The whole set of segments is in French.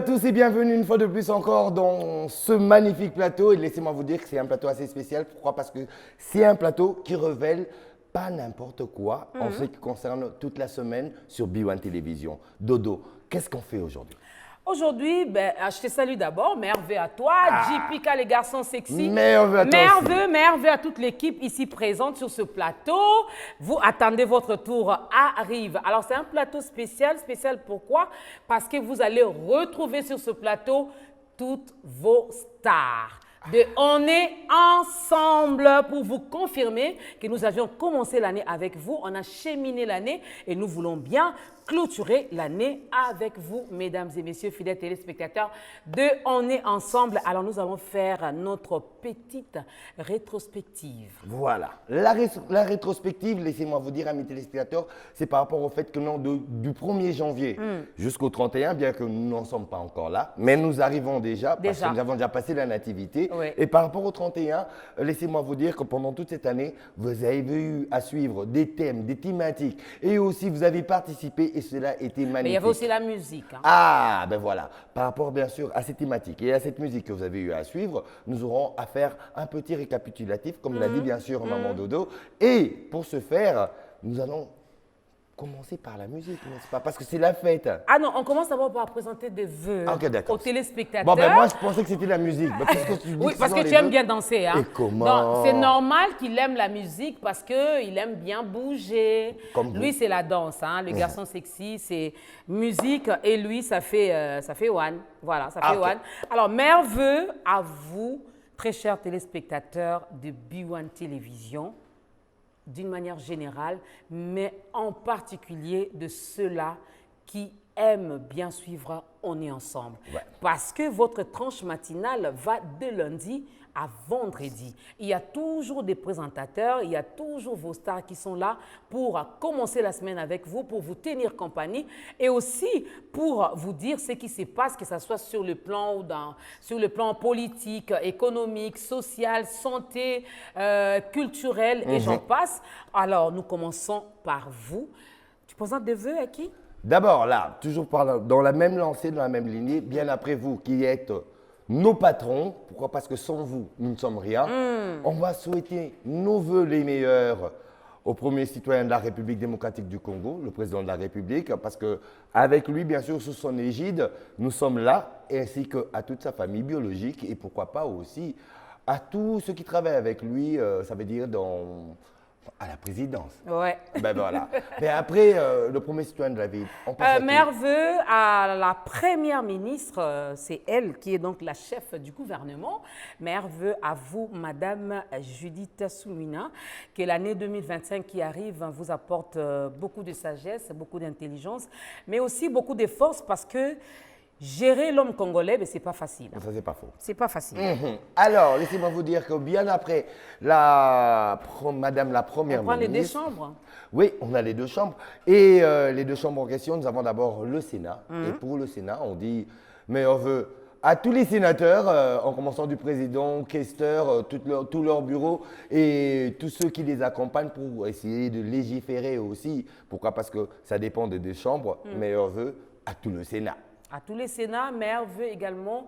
tous et bienvenue une fois de plus encore dans ce magnifique plateau. Et laissez-moi vous dire que c'est un plateau assez spécial. Pourquoi? Parce que c'est un plateau qui révèle pas n'importe quoi en ce qui concerne toute la semaine sur B1 Télévision. Dodo, qu'est-ce qu'on fait aujourd'hui? Aujourd'hui, je te salue d'abord. Merveille à toi, JPK, les garçons sexy. Merveille à toi aussi. Merveille à toute l'équipe ici présente sur ce plateau. Vous attendez votre tour, arrive. Alors, c'est un plateau spécial. Spécial pourquoi? Parce que vous allez retrouver sur ce plateau toutes vos stars. On est ensemble pour vous confirmer que nous avions commencé l'année avec vous. On a cheminé l'année et nous voulons bien clôturer l'année avec vous, mesdames et messieurs, fidèles téléspectateurs de On est ensemble. Alors, nous allons faire notre petite rétrospective. Voilà. La rétrospective, laissez-moi vous dire, amis téléspectateurs, c'est par rapport au fait que du 1er janvier jusqu'au 31, bien que nous n'en sommes pas encore là, mais nous arrivons déjà, parce que nous avons déjà passé la nativité. Oui. Et par rapport au 31, laissez-moi vous dire que pendant toute cette année, vous avez eu à suivre des thèmes, des thématiques, et aussi vous avez participé, et cela a été magnifique. Mais il y avait aussi la musique. Hein. Ah, ben voilà. Par rapport, bien sûr, à ces thématiques et à cette musique que vous avez eu à suivre, nous aurons à faire un petit récapitulatif, comme l'a dit bien sûr Maman Dodo. Et pour ce faire, nous allons commencer par la musique, n'est-ce pas? Parce que c'est la fête. Ah non, on commence d'abord par présenter des vœux aux téléspectateurs. Bon, ben moi, je pensais que c'était la musique. Oui, parce que tu aimes bien danser. Hein? Et comment? C'est normal qu'il aime la musique parce qu'il aime bien bouger. Comme lui, c'est la danse. Hein? Le garçon sexy, c'est musique. Et lui, ça fait one. Voilà, ça fait one. Alors, merveilleux à vous, très chers téléspectateurs de B1 Télévision, d'une manière générale, mais en particulier de ceux-là qui aiment bien suivre On est ensemble. Ouais. Parce que votre tranche matinale va de lundi à vendredi. Il y a toujours des présentateurs, il y a toujours vos stars qui sont là pour commencer la semaine avec vous, pour vous tenir compagnie et aussi pour vous dire ce qui se passe, que ce soit sur le plan politique, économique, social, santé, culturel et j'en passe. Alors, nous commençons par vous. Tu présentes des vœux à qui? D'abord, là, toujours dans la même lancée, dans la même lignée, bien après vous qui êtes nos patrons. Pourquoi? Parce que sans vous, nous ne sommes rien. On va souhaiter nos vœux les meilleurs au premier citoyen de la République démocratique du Congo, le président de la République, parce qu'avec lui, bien sûr, sous son égide, nous sommes là, ainsi qu'à toute sa famille biologique et pourquoi pas aussi à tous ceux qui travaillent avec lui, ça veut dire à la présidence. Ouais. Ben voilà. Mais après, le premier citoyen de la ville, on passe merveilleux à la première ministre, c'est elle qui est donc la chef du gouvernement. Merveilleux à vous, Madame Judith Soumina, que l'année 2025 qui arrive vous apporte beaucoup de sagesse, beaucoup d'intelligence, mais aussi beaucoup de force parce que gérer l'homme congolais, ce n'est pas facile. Ça, c'est pas faux. C'est pas facile. Alors, laissez-moi vous dire que bien après Madame la Première On prend les deux ministre… chambres. Oui, on a les deux chambres. Et les deux chambres en question, nous avons d'abord le Sénat. Et pour le Sénat, on dit, mais on veut à tous les sénateurs, en commençant du président, questeur, tout leur bureau et tous ceux qui les accompagnent pour essayer de légiférer aussi. Pourquoi? Parce que ça dépend des deux chambres, mais on veut à tout le Sénat. À tous les Sénats, merveilleux également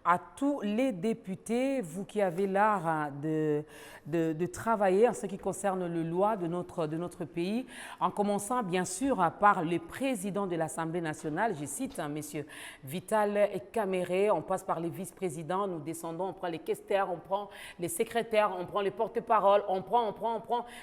à tous les députés, vous qui avez l'art de travailler en ce qui concerne le loi de notre pays, en commençant bien sûr par le président de l'Assemblée nationale, je cite monsieur Vital Kamere, on passe par les vice-présidents, nous descendons, on prend les questeurs, on prend les secrétaires, on prend les porte-paroles, on prend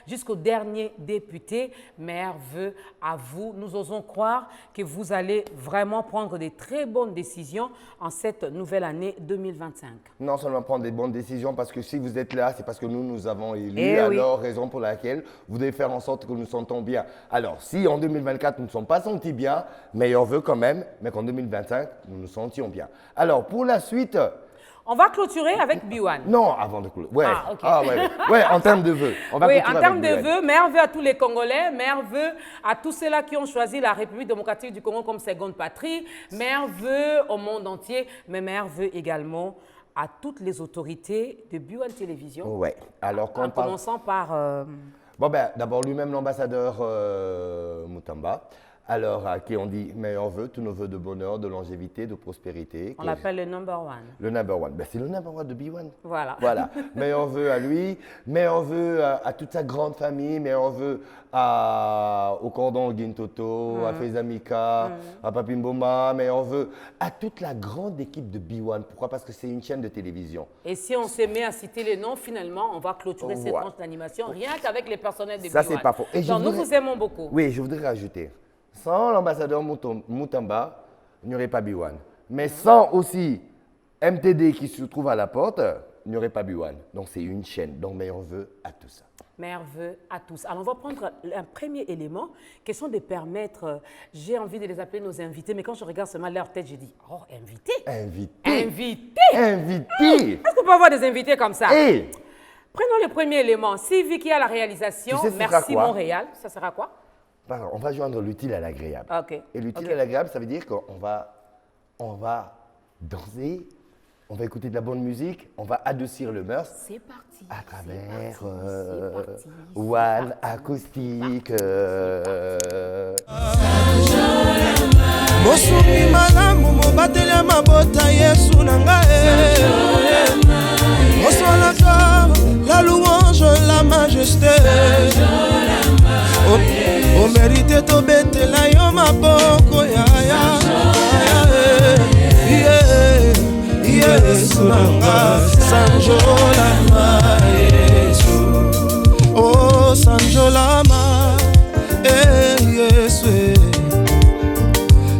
jusqu'au dernier député. Merveilleux à vous, nous osons croire que vous allez vraiment prendre des très bonnes décisions en cette nouvelle année 2025. Non seulement prendre des bonnes décisions, parce que si vous êtes là, c'est parce que nous avons élu, alors raison pour laquelle vous devez faire en sorte que nous sentons bien. Alors, si en 2024, nous ne sommes pas sentis bien, meilleur vœu quand même, mais qu'en 2025, nous nous sentions bien. Alors, pour la suite… On va clôturer avec B1. Non, avant de clôturer. Ouais. Ah, ok. Ouais, en termes de vœux. On va oui, clôturer en termes avec de vœux, merveilleux à tous les Congolais, merveilleux à tous ceux-là qui ont choisi la République démocratique du Congo comme seconde patrie, merveilleux au monde entier, mais merveilleux également à toutes les autorités de B1 Télévision. Ouais. Alors, en commençant par… Bon, ben, d'abord, lui-même, l'ambassadeur Moutamba. Alors, à qui on dit meilleurs vœux, tous nos vœux de bonheur, de longévité, de prospérité. On l'appelle le number one. Le number one. Ben, c'est le number one de B1. Voilà. Voilà. Meilleurs vœux à lui, meilleurs vœux à toute sa grande famille, meilleurs vœux au cordon Gintoto, à Fezamika, à Papimboma, meilleurs vœux à toute la grande équipe de B1. Pourquoi? Parce que c'est une chaîne de télévision. Et si on se met à citer les noms, finalement, on va cloturer cette tranche d'animation rien qu'avec les personnels de B1. Ça, c'est pas faux. Et donc, nous vous aimons beaucoup. Oui, je voudrais rajouter. Sans l'ambassadeur Moutamba, il n'y aurait pas B1. Mais sans aussi MTD qui se trouve à la porte, il n'y aurait pas B1. Donc c'est une chaîne. Donc meilleurs vœux à tous. Meilleurs vœux à tous. Alors on va prendre un premier élément, question de permettre, j'ai envie de les appeler nos invités, mais quand je regarde seulement leur tête, je dis, oh, invité. Est-ce qu'on peut avoir des invités comme ça? Et prenons le premier élément. Sylvie qui a la réalisation, tu sais, merci Montréal. Ça sera quoi? On va joindre l'utile à l'agréable. Okay. Et l'utile à l'agréable, ça veut dire qu'on va danser, on va écouter de la bonne musique, on va adoucir le mœurs. C'est parti. À travers One Acoustique. Mosumi malamu mobatela mabota Yesu nanga Mosolaka la louange, la majesté. O mérite to betela yo maboko ya Yesu nanga sanjolama Yesu. Oh sanjolama Yesu.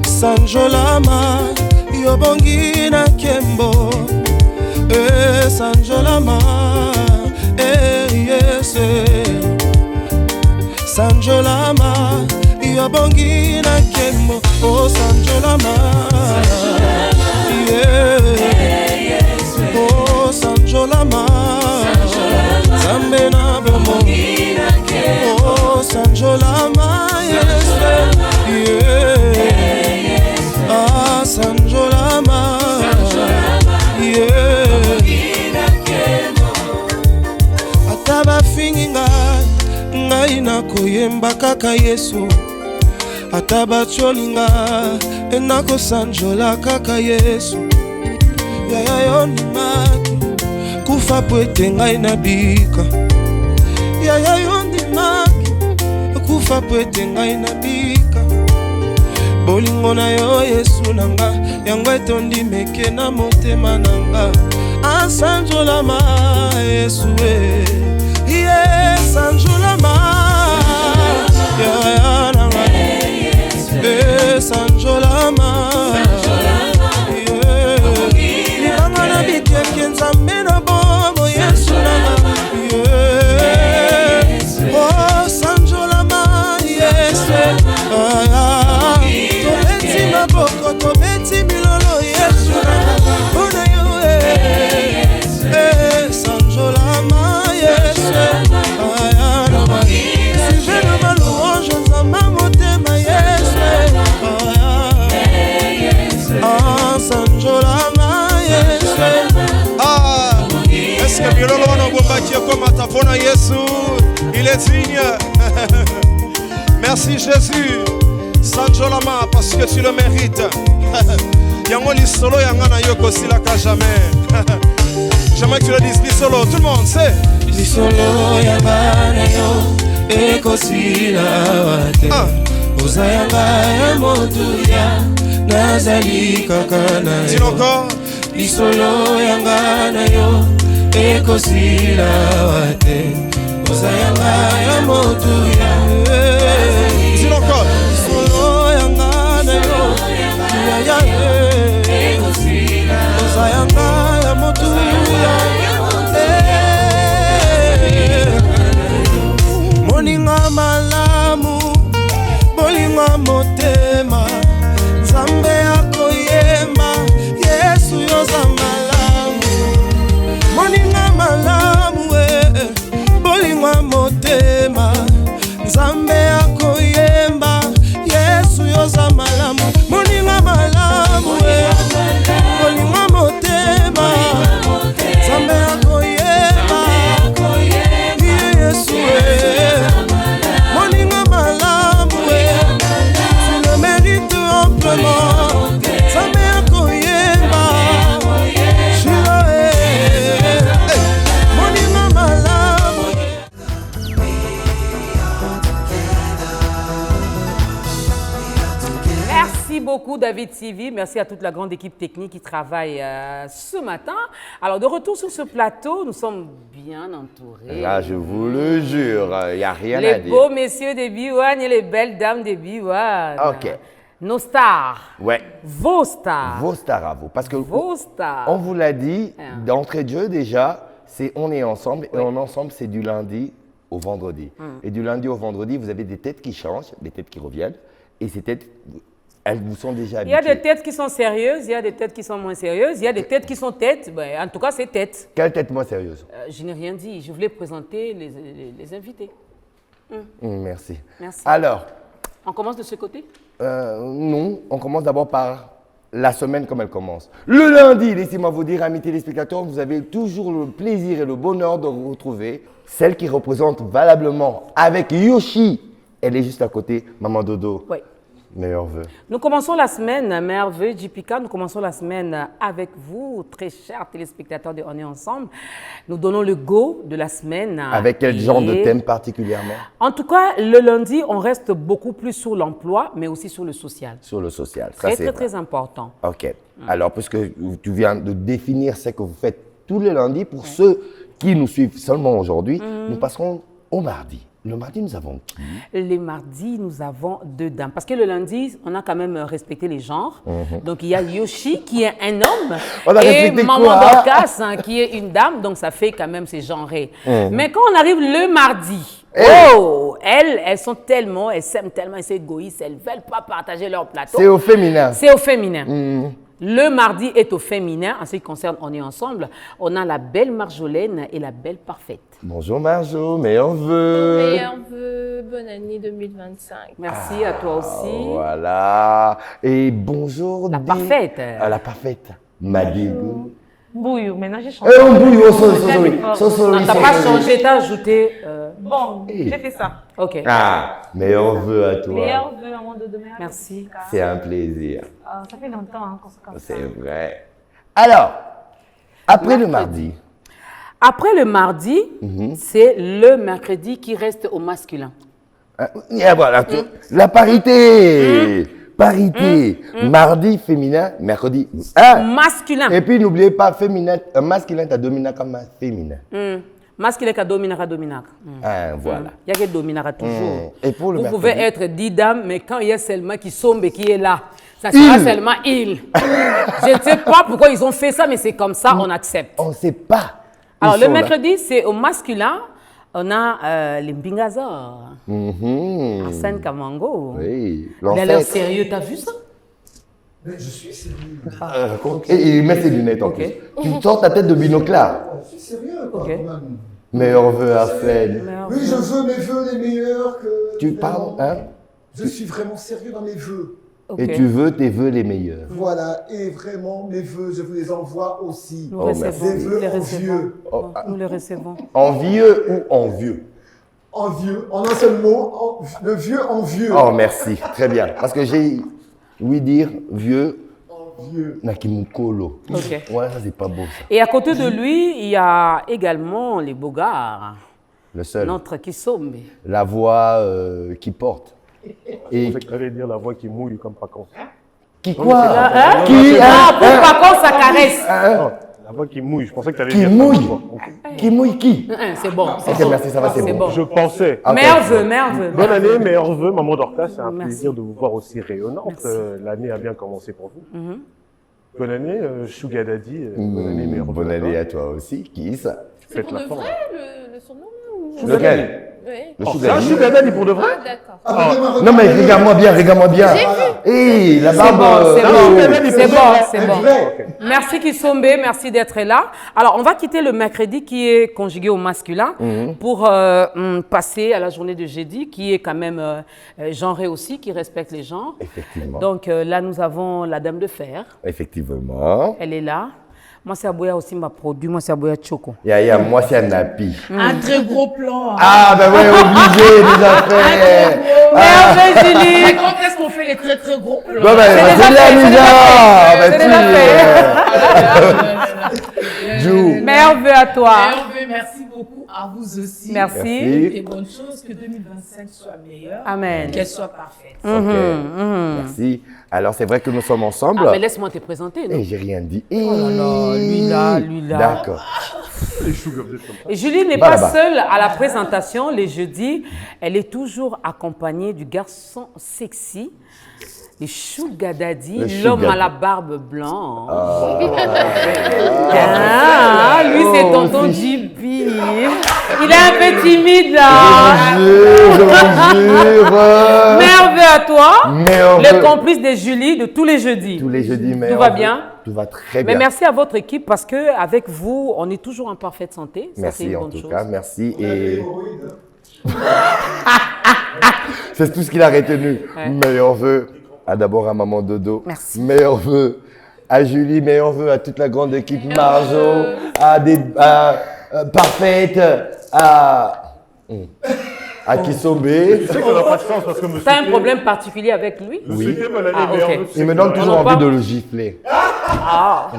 Sanjolama yobongi na kembo Sanjolama yes Sanjolama yobongi na kembo oh Sanjolama yes oh Sanjolama Zambe na bomo oh Sanjolama yes ah Sanjolama ataba finginga ngai nakoyemba kaka Yesu ataba cholinga enako sanjola kaka Yesu yaya yondimaki kufa pwete ngai nabika yaya yondimaki kufa pwete ngai nabika bolingo na yo Yesu nanga yango etondi meke na motema nanga asanjolama Yesu sanjolama ya nanga sanjolama libanga na biteke nzambe na bomo Yesu nanga oh sanjolama Yesu tobeti maboko tobeti milolo Yesu mpona yo sanjolama Yesu sivelo balouange nzamba motema Yesu sanjolama Yesu. Est-ce que milolo wana bombaki ekomata mpona Yesu? Il est digne. Merci Jésus. Sanjolama parce que tu le mérites. Yango lisolo yanga na yo kosilaka jamais. J'aimerais que tu le dises lisolo, tout le monde sait. Lisolo yanga na yo ekosila wate. Ozayanga ya motuya nazali kaka na yo. Dis encore. Lisolo yanga na yo ekosila wate. Ozayanga ya motuya. Dis encore. Lisolo yanga na yo Ozayanga ya motuya. Moninga malamu bolinga motema Nzambe akoyemba Yesu yoza malamu moninga malamu bolinga motema Nzambe beaucoup, David Sylvie. Merci à toute la grande équipe technique qui travaille ce matin. Alors, de retour sur ce plateau, nous sommes bien entourés. Là, je vous le jure, il n'y a rien à Les dire. beaux messieurs des B1 et les belles dames des B1. Ok. Nos stars. Ouais. Vos stars. Vos stars à vous. Parce que Vos stars. on vous l'a dit, Ah. d'entrée de jeu déjà, c'est on est ensemble. Et on est ensemble, c'est du lundi au vendredi. Et du lundi au vendredi, vous avez des têtes qui changent, des têtes qui reviennent. Et ces têtes, elles vous sont déjà Il y a habituées. des têtes qui sont sérieuses, il y a des têtes qui sont moins sérieuses, il y a des têtes qui sont têtes. Ben, en tout cas, c'est tête. Quelle tête moins sérieuse? Je n'ai rien dit. Je voulais présenter les invités. Merci. Merci. Alors, On commence de ce côté? non, on commence d'abord par la semaine comme elle commence. Le lundi, laissez-moi vous dire, amis téléspectateurs, vous avez toujours le plaisir et le bonheur de retrouver celle qui représente valablement avec Yoshi. Elle est juste à côté, Maman Dodo. Oui. Meilleurs vœux. Nous commençons la semaine, merveilleux JPK, nous commençons la semaine avec vous, très chers téléspectateurs de On est ensemble. Nous donnons le go de la semaine. Avec quel genre de thème particulièrement? En tout cas, le lundi, on reste beaucoup plus sur l'emploi, mais aussi sur le social. Sur le social. Ça, Très, c'est très, vrai. très important. Ok. Alors, puisque tu viens de définir ce que vous faites tous les lundis, pour ceux qui nous suivent seulement aujourd'hui, nous passerons au mardi. Le mardi, nous avons qui? Les mardis, nous avons deux dames. Parce que le lundi, on a quand même respecté les genres. Donc, il y a Yoshi qui est un homme On a et respecté Maman quoi? Dorcas hein, qui est une dame. Donc, ça fait quand même c'est genré. Mais quand on arrive le mardi, oh, elles sont tellement, elles s'aiment tellement, elles sont égoïstes, elles ne veulent pas partager leur plateau. C'est au féminin. C'est au féminin. Le mardi est au féminin. En ce qui concerne On est ensemble, on a la belle Marjolaine et la belle Parfaite. Bonjour Marjo, meilleurs vœux. Meilleurs vœux, bonne année 2025. Merci à toi aussi. Voilà. Et bonjour. La Dé- Parfaite. Ah, la parfaite. Madégou. Bouillou, maintenant j'ai changé. Eh, on bouille, oh, sorry. Non, t'as pas changé, t'as ajouté. Bon, j'ai fait ça. Ok. Ah, meilleurs vœux à toi. Meilleurs vœux, maman de demain. Merci. C'est un plaisir. Ça fait longtemps hein, qu'on se comme ça. C'est vrai. Alors, après le mardi, Après le mardi, c'est le mercredi qui reste au masculin. et voilà, la parité. Parité. Mardi, féminin, mercredi. Ah. Masculin. Et puis, n'oubliez pas, féminin, masculin, t'as dominé comme féminin. Masculin ka dominaka dominaka. Ah, voilà. Il y a que dominaka toujours. Et pour le Vous mercredi, pouvez être 10 dames, mais quand il y a seulement qui sombe et qui est là, ça sera Il. seulement il. Je ne sais pas pourquoi ils ont fait ça, mais c'est comme ça, on accepte. on ne sait pas. Ils Alors, le sont là. mercredi, c'est au masculin. On a les Mbingazor, Mhm. Arsène Kamango. Oui, Il a l'air l'ancêtre. sérieux, t'as vu ça? Et il met ses lunettes en plus. Tu sors ta tête de binoclard. Je suis sérieux, quoi, Ok. quand même. Meilleurs vœux, Arsène. Oui, je veux mes vœux les meilleurs que... Tu vraiment. parles, hein? Je suis vraiment sérieux dans mes vœux. Ok. Et tu veux tes vœux les meilleurs. Voilà, et vraiment, mes vœux, je vous les envoie aussi. Nous Oh, recevons, merci. Des nous vœux les en recevons. vieux. Oh, Nous les recevons. en vieux ou en vieux? En vieux, en un seul mot, le vieux en vieux. Oh, merci. Très bien. Parce que j'ai ouï dire vieux, En vieux. Nakimukolo. Ok. Ouais, ça, c'est pas beau, ça. Et à côté de lui, il y a également les Bogards, Le seul. notre Kisombe. La voix qui porte. Et Je allais dire la voix qui mouille comme pas con. qui quoi? Hein? Qui, Ah, pour par contre, ça caresse. Non, la voix qui mouille, je pensais que tu allais Qui dire mouille? ça. Qui mouille qui? C'est bon, c'est Ok, bon. merci, ça va, c'est bon. Je pensais. Ok. Merveilleux, merveilleux. Bonne année, meilleurs vœux, maman Dorcas. C'est un Merci. plaisir de vous voir aussi rayonnante. L'année a bien commencé pour vous. Bonne année, Sugar Daddy. Bonne année, meilleurs vœux. Bonne à année toi. à toi aussi. Qui ça? Faites Pour la de forme. vrai, le surnom là, ou... Lequel? Oui. Le Oh, Sugar c'est un Daddy. Sugar Daddy pour de vrai? Ah, d'accord. Ah, Non mais regarde-moi bien, regarde-moi bien. Hé, la C'est barbe. bon, c'est oh. bon, c'est bon, c'est bon. vrai. Merci Kisombe, merci d'être là. Alors, on va quitter le mercredi qui est conjugué au masculin pour passer à la journée de jeudi qui est quand même genrée aussi, qui respecte les genres. Effectivement. Donc là, nous avons la Dame de Fer. Effectivement. Elle est là. Moi, c'est Aboya aussi m'a produit. Moi, c'est Aboya Choco. Yaya, moi c'est un napi. Un très gros plan. Ah ben ouais, obligé déjà fait. Merveille, Julie. Mais quand est-ce qu'on fait les très très gros plans? Bon ben, c'est déjà bien fait, déjà. c'est déjà Jou. Merveille à toi. Meilleurs vœux, merci beaucoup à vous aussi. Merci. Merci. Et bonne chose, que 2025 soit meilleur. Amen. Qu'elle soit parfaite. Ok. Merci. Alors, c'est vrai que nous sommes ensemble. Ah, mais laisse-moi te présenter, non? Et j'ai rien dit. Oh là là, lui là. D'accord. Les Sugar, vous êtes comme ça. Et Julie n'est Va pas là-bas. seule à la présentation les jeudis. Elle est toujours accompagnée du garçon sexy, le Sugar Daddy, Le l'homme Sugar à la Daddy. barbe blanche. Ah, lui, c'est Oh, tonton c'est- JP. Il est un peu timide là. Je vous jure. Merveilleux à toi. Merveilleux. Le complice de Julie de tous les jeudis. Tous les jeudis, mais Tout va bien? Tout va très Mais bien. merci à votre équipe parce qu'avec vous, on est toujours en parfaite santé. Ça, c'est Merci une en bonne tout chose. cas, merci. Et c'est tout ce qu'il a retenu. Ouais. Meilleurs vœux à d'abord à Maman Dodo. Merci. Meilleurs vœux à Julie, meilleurs vœux à toute la grande équipe Marjo, Parfaite, à Kisombe. Tu sais qu'on n'a pas de chance parce que monsieur. T'as un problème particulier avec lui? Oui. Bonne année, Ah, meilleurs ok. vœux. Il me donne toujours On en envie parle. de le gifler.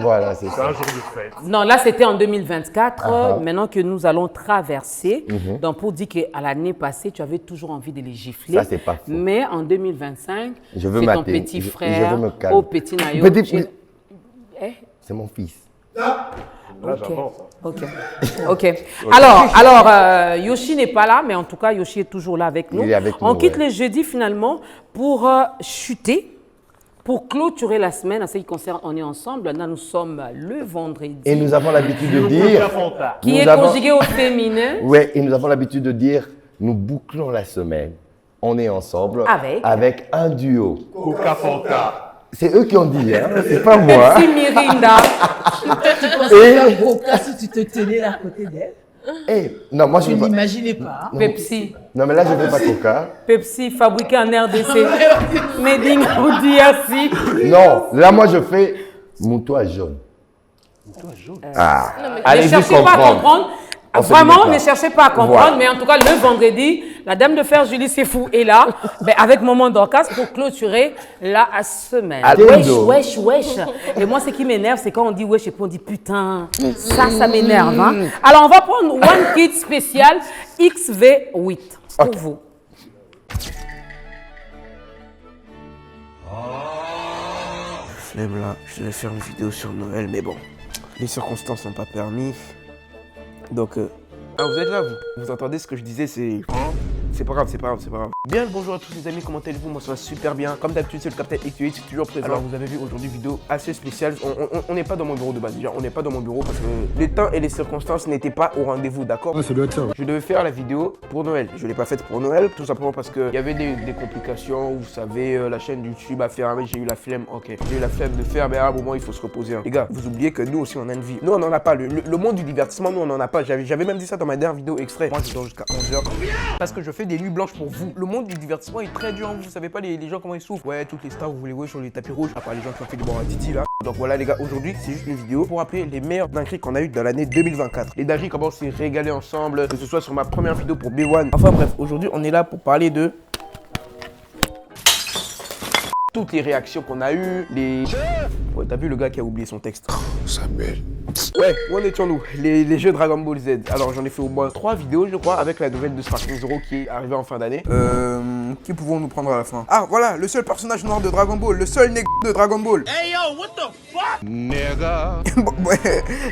Voilà, c'est C'est ça. un jour de fête. Non, là, c'était en 2024. Ah. Maintenant que nous allons traverser, donc pour dire qu'à l'année passée, tu avais toujours envie de les gifler. Ça, c'est pas faux. Mais en 2025, Je veux c'est ton mater. petit Je frère, veux me calmer. au petit Nayo. Petit- Eh, C'est mon fils. Là, ok. j'avance. Ok. Ok. Alors, Yoshi n'est pas là, mais en tout cas, Yoshi est toujours là avec nous. Il est avec On nous, quitte ouais. le jeudi finalement pour chuter, pour clôturer la semaine. En ce qui concerne, on est ensemble. Là, nous sommes le vendredi. Et nous avons l'habitude de dire. Qui nous est avons- conjugué au féminin. Ouais, et nous avons l'habitude de dire, nous bouclons la semaine. On est ensemble Avec un duo. Coca Fanta. C'est eux qui ont dit, hein, c'est pas moi. Pepsi Mirinda. Tu pensais faire Coca si tu te tenais à côté d'elle? Eh, non, moi je Tu veux pas. n'imaginais pas. Pepsi. Non, mais là je veux pas Coca. Pepsi fabriqué en RDC. Made in DRC. Non, là moi je fais moutoir jaune. Ah, Ne allez juste cherchez pas à comprendre. comprendre. On se Vraiment, limite là. ne cherchez pas à comprendre. Voilà. Mais en tout cas, le vendredi, la dame de fer Julie Sefou est là, ben, avec Moment d'Orcas pour clôturer la semaine. Attendo. Wesh, wesh, wesh. Et moi, ce qui m'énerve, c'est quand on dit wesh et puis on dit putain. Ça m'énerve. Hein. Alors, on va prendre One Kit spécial XV8 pour vous. Flemme là, je devais faire une vidéo sur Noël, mais bon, les circonstances n'ont pas permis. Donc, ah, vous êtes là, vous entendez ce que je disais, c'est pas grave, c'est pas grave, c'est pas grave. Bien le bonjour à tous les amis, comment allez-vous? Moi ça va super bien. Comme d'habitude, c'est le Captain X8, toujours présent. Alors vous avez vu aujourd'hui vidéo assez spéciale. On n'est pas dans mon bureau de base, déjà on n'est pas dans mon bureau parce que les temps et les circonstances n'étaient pas au rendez-vous, d'accord? Ouais, ça doit être ça. Je devais faire la vidéo pour Noël. Je ne l'ai pas faite pour Noël, tout simplement parce qu'il y avait des complications. Vous savez, la chaîne YouTube a fermé, j'ai eu la flemme. Ok, j'ai eu la flemme de faire, mais à un moment, il faut se reposer. Hein. Les gars, vous oubliez que nous aussi, on a une vie. Nous, on n'en a pas. Le monde du divertissement, nous, on n'en a pas. J'avais même dit ça dans ma dernière vidéo extrait. Moi, je dors jusqu'à 11h. Parce que je fais des nuits blanches pour vous. Le monde du divertissement est très dur. Vous savez pas les gens comment ils souffrent. Ouais, toutes les stars, vous les voyez sur les tapis rouges. À part les gens qui ont fait du bon à Titi là. Donc voilà, les gars, aujourd'hui, c'est juste une vidéo pour rappeler les meilleures dingueries qu'on a eues dans l'année 2024. Les dingueries, comment on s'est régalé ensemble, que ce soit sur ma première vidéo pour B1. Enfin bref, aujourd'hui, on est là pour parler de toutes les réactions qu'on a eues, les... Ouais, t'as vu le gars qui a oublié son texte? Samuel. Ouais, où en étions-nous? Les jeux Dragon Ball Z. Alors j'en ai fait au moins 3 vidéos, je crois, avec la nouvelle de Sparking Zero qui est arrivée en fin d'année. Qui pouvons-nous prendre à la fin? Ah, voilà, le seul personnage noir de Dragon Ball, le seul nègre de Dragon Ball. Hey yo, what the fuck? Nigga. Bon, ouais,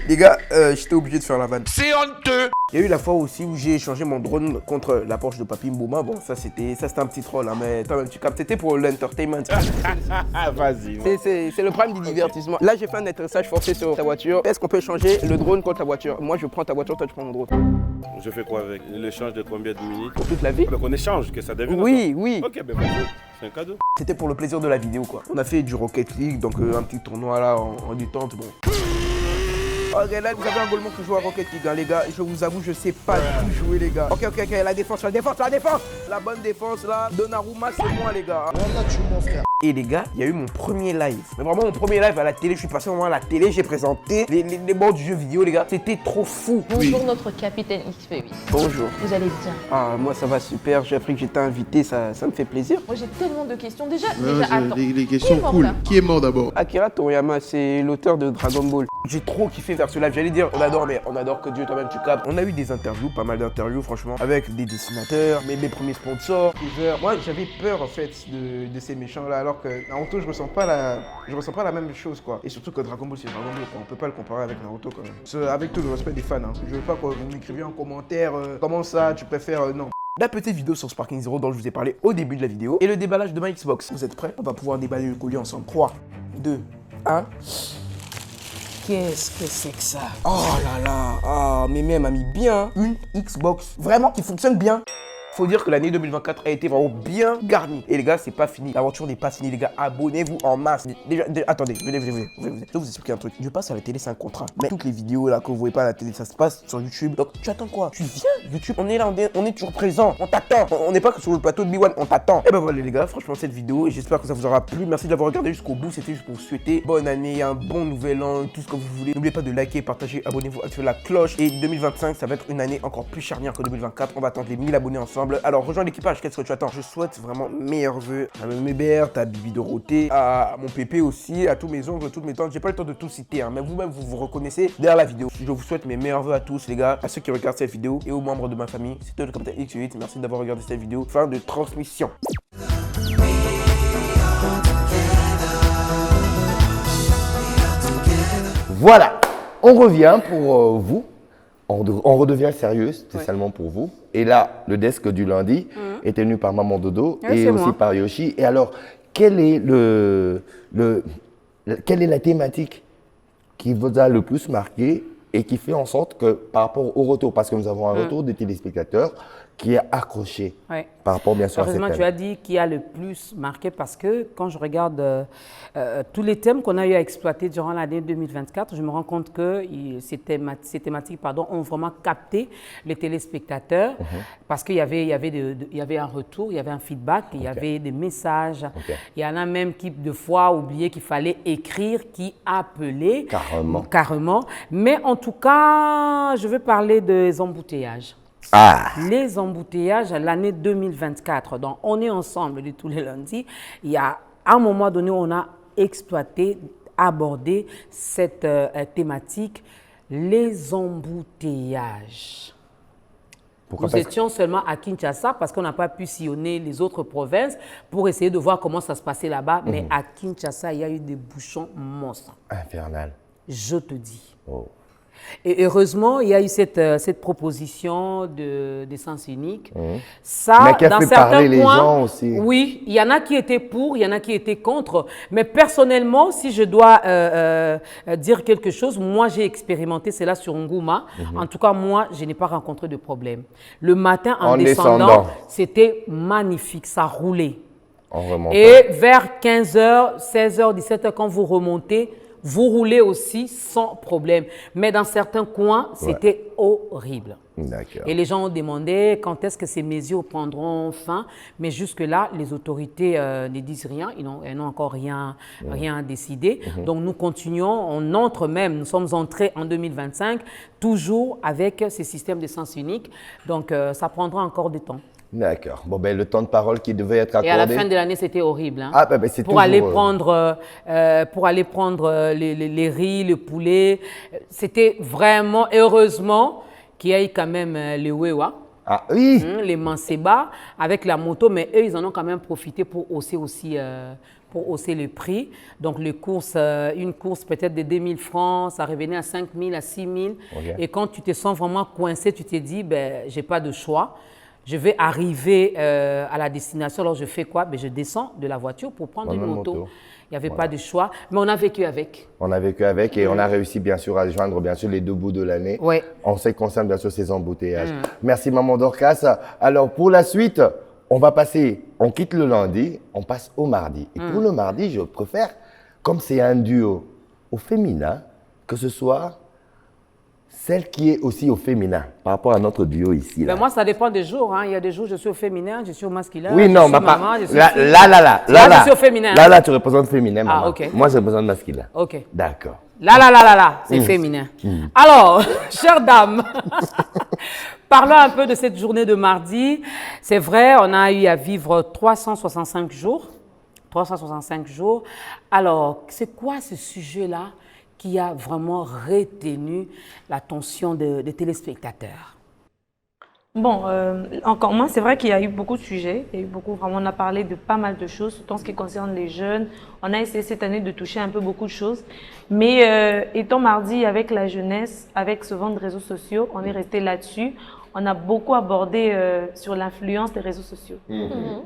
les gars, j'étais obligé de faire la vanne. C'est honteux. Il y a eu la fois aussi où j'ai échangé mon drone contre la Porsche de Papy Mbouma. Bon, ça c'était un petit troll, hein, mais toi même tu captes, c'était pour l'entertainment. Vas-y. C'est le problème du divertissement. Là, j'ai fait un atterrissage forcé sur ta voiture. Est-ce qu'on peut échanger le drone contre la voiture? Moi, je prends ta voiture, toi, tu prends mon drone. Je fais quoi avec? L'échange de combien de minutes? Pour toute la vie? Donc on échange, que ça devienne. Oui, oui. Ok, ben vas-y. C'est un cadeau. C'était pour le plaisir de la vidéo, quoi. On a fait du Rocket League, donc un petit tournoi là en détente, bon. Ok, là, vous avez un golemon qui joue à Rocket League, hein, les gars. Je vous avoue, je sais pas tout jouer, les gars. Ok, la défense, la défense, la défense. La bonne défense, là. Donnarumma, c'est moi, les gars. Voilà, tu mon frère. Et les gars, il y a eu mon premier live. Mais vraiment mon premier live à la télé. Je suis passé vraiment à la télé, j'ai présenté les bords du jeu vidéo, les gars. C'était trop fou. Bonjour notre capitaine XV8. Bonjour. Vous allez bien? Ah, moi ça va super. J'ai appris que j'étais invité, ça me fait plaisir. Moi j'ai tellement de questions. Déjà, Ouais, attends. les Qui est questions mort, cool. là? Qui est mort d'abord? Akira Toriyama, c'est l'auteur de Dragon Ball. J'ai trop kiffé faire ce live. J'allais dire, on adore, mais on adore que Dieu toi-même tu captes. On a eu des interviews, pas mal d'interviews, franchement, avec des dessinateurs, mes premiers sponsors, plusieurs. Moi, j'avais peur, en fait, de ces méchants-là, alors que Naruto, je ressens pas la même chose, quoi. Et surtout que Dragon Ball, c'est Dragon Ball, quoi. On peut pas le comparer avec Naruto, quand même. Avec tout le respect des fans, hein. Je veux pas qu'on m'écrive en commentaire, comment ça, tu préfères, non. La petite vidéo sur Sparking Zero dont je vous ai parlé au début de la vidéo et le déballage de ma Xbox. Vous êtes prêts? On va pouvoir déballer le colis ensemble. 3, 2, 1. Qu'est-ce que c'est que ça? Oh là là, ah, mais même a mis bien une Xbox, vraiment qui fonctionne bien. Faut dire que l'année 2024 a été vraiment bien garnie. Et les gars, c'est pas fini. L'aventure n'est pas finie, les gars. Abonnez-vous en masse. Déjà, attendez, venez. Je vais vous expliquer un truc. Je passe à la télé, c'est un contrat. Mais toutes les vidéos là que vous voyez pas à la télé, ça se passe sur YouTube. Donc, tu attends quoi? Tu viens YouTube. On est là, on est toujours présent. On t'attend. On n'est pas que sur le plateau de B1, on t'attend. Et ben voilà, les gars, franchement, cette vidéo, et j'espère que ça vous aura plu. Merci de l'avoir regardé jusqu'au bout. C'était juste pour vous souhaiter bonne année, un bon nouvel an, tout ce que vous voulez. N'oubliez pas de liker, partager, abonnez-vous, activez la cloche. Et 2025, ça va être une année encore plus charnière que 2024. On va attendre les 1000 abonnés ensemble. Alors, rejoins l'équipage. Qu'est-ce que tu attends? Je souhaite vraiment meilleurs vœux à mes mères, à Bibi Dorothée, à mon pépé aussi, à tous mes oncles, toutes mes tantes. J'ai pas le temps de tout citer, hein, mais vous-même vous reconnaissez derrière la vidéo. Je vous souhaite mes meilleurs vœux à tous les gars, à ceux qui regardent cette vidéo et aux membres de ma famille. C'était le Capitaine X8. Merci d'avoir regardé cette vidéo. Fin de transmission. Voilà, on revient pour vous. On redevient sérieux, spécialement pour vous. Et là, le desk du lundi est tenu par Maman Dodo et aussi moi. Par Yoshi. Et alors, quelle est la thématique qui vous a le plus marqué et qui fait en sorte que, par rapport au retour, parce que nous avons un retour des téléspectateurs qui est accroché par rapport bien sûr à cette heureusement, tu as dit qui a le plus marqué parce que quand je regarde tous les thèmes qu'on a eu à exploiter durant l'année 2024, je me rends compte que ces thématiques ont vraiment capté les téléspectateurs parce qu'il y avait un retour, il y avait un feedback, il y avait des messages. Il y en a même qui, de fois, oublié qu'il fallait écrire, qui appelait. Carrément. Mais en tout cas, je veux parler des embouteillages. Les embouteillages, l'année 2024. Donc, on est ensemble de tous les lundis. Il y a un moment donné, on a exploité, abordé cette thématique, les embouteillages. Nous étions seulement à Kinshasa parce qu'on n'a pas pu sillonner les autres provinces pour essayer de voir comment ça se passait là-bas. Mais à Kinshasa, il y a eu des bouchons monstres. Infernal. Je te dis. Et heureusement, il y a eu cette proposition d'essence unique. Ça, mais qui a fait parler les gens aussi. Oui, il y en a qui étaient pour, il y en a qui étaient contre. Mais personnellement, si je dois dire quelque chose, moi j'ai expérimenté cela sur Ngouma. En tout cas, moi, je n'ai pas rencontré de problème. Le matin, en descendant, c'était magnifique, ça roulait. Et vers 15h, 16h, 17h, quand vous remontez, vous roulez aussi sans problème. Mais dans certains coins, c'était horrible. Et les gens ont demandé quand est-ce que ces mesures prendront fin. Mais jusque-là, les autorités ne disent rien. Elles n'ont encore rien décidé. Donc nous continuons, on entre même, nous sommes entrés en 2025, toujours avec ces systèmes d'essence unique. Donc ça prendra encore du temps. D'accord. Bon, ben, le temps de parole qui devait être accordé. Et à la fin de l'année, c'était horrible. Hein? C'est pour, aller prendre, les riz, le poulet, c'était vraiment, heureusement, qu'il y a eu quand même les Wewa. Les Manseba avec la moto, mais eux, ils en ont quand même profité pour hausser aussi le prix. Donc, une course peut-être de 2000 francs, ça revenait à 5000, à 6000. Et quand tu te sens vraiment coincé, tu te dis, ben, j'ai pas de choix. Je vais arriver à la destination, alors je fais quoi? Je descends de la voiture pour prendre une moto. Il n'y avait pas de choix, mais on a vécu avec. On a vécu avec et on a réussi bien sûr à joindre bien sûr les deux bouts de l'année. En ce qui concerne bien sûr ces embouteillages. Merci Maman Dorcas. Alors pour la suite, on quitte le lundi, on passe au mardi. Et pour le mardi, je préfère, comme c'est un duo au féminin, que ce soit celle qui est aussi au féminin, par rapport à notre duo ici. Là. Moi, ça dépend des jours. Hein. Il y a des jours, je suis au féminin, je suis au masculin. Oui, non, maman, je suis au féminin. Là, tu représentes féminin, maman. Moi, je représente masculin. D'accord. Là, c'est féminin. Alors, chères dames, parlons un peu de cette journée de mardi. C'est vrai, on a eu à vivre 365 jours. 365 jours. Alors, c'est quoi ce sujet-là qui a vraiment retenu l'attention des téléspectateurs? Bon, encore moins, c'est vrai qu'il y a eu beaucoup de sujets. Il y a eu beaucoup, vraiment, on a parlé de pas mal de choses, surtout en ce qui concerne les jeunes. On a essayé cette année de toucher un peu beaucoup de choses. Mais étant mardi avec la jeunesse, avec ce vent de réseaux sociaux, on est resté là-dessus. On a beaucoup abordé sur l'influence des réseaux sociaux.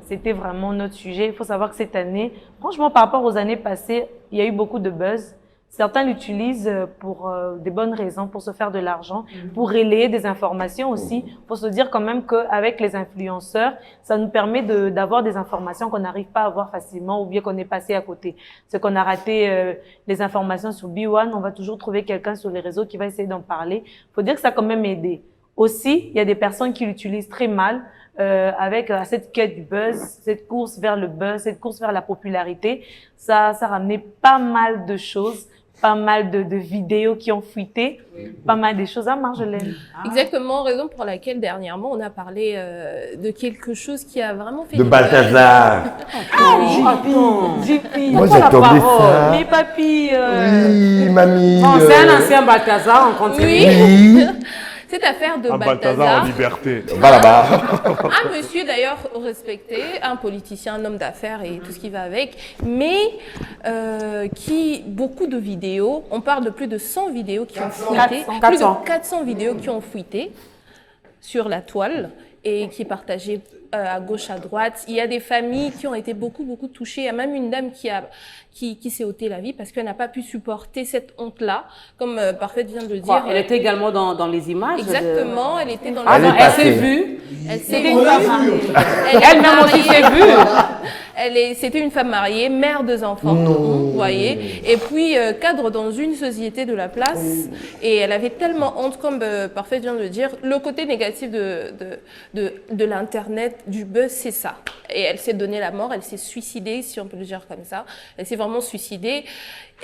C'était vraiment notre sujet. Il faut savoir que cette année, franchement, par rapport aux années passées, il y a eu beaucoup de buzz. Certains l'utilisent pour des bonnes raisons, pour se faire de l'argent, pour relayer des informations aussi. Pour se dire quand même qu'avec les influenceurs, ça nous permet d'avoir des informations qu'on n'arrive pas à avoir facilement ou bien qu'on est passé à côté. C'est qu'on a raté les informations sur B1, on va toujours trouver quelqu'un sur les réseaux qui va essayer d'en parler. Il faut dire que ça a quand même aidé. Aussi, il y a des personnes qui l'utilisent très mal avec cette quête du buzz, cette course vers le buzz, cette course vers la popularité. Ça a ramené pas mal de choses. Pas mal de vidéos qui ont fuité, pas mal de choses à Marjolaine. Exactement, raison pour laquelle dernièrement on a parlé de quelque chose qui a vraiment fait... De Balthazar. JP. Moi j'attendais ça. Mais papy... Oui, mamie. Bon, c'est un ancien Balthazar, on continue. Oui. Cette affaire de Balthazar en liberté. Voilà. Un monsieur d'ailleurs respecté, un politicien, un homme d'affaires et tout ce qui va avec, mais qui, beaucoup de vidéos, on parle de plus de 100 vidéos qui ont fuité, plus de 400 vidéos qui ont fuité sur la toile et qui est partagée à gauche, à droite. Il y a des familles qui ont été beaucoup touchées. Il y a même une dame qui s'est ôté la vie parce qu'elle n'a pas pu supporter cette honte-là, comme Parfaite vient de le dire. Elle était également dans les images. Exactement, elle était dans les images. Elle s'est vue. Elle s'est vue. Elle-même aussi s'est vue. C'était une femme mariée, mère de enfants, vous voyez. Et puis, cadre dans une société de la place. Et elle avait tellement honte, comme Parfaite vient de le dire. Le côté négatif de l'Internet, du buzz, c'est ça. Et elle s'est donné la mort, elle s'est suicidée, si on peut le dire comme ça. Elle s'est vraiment suicidée.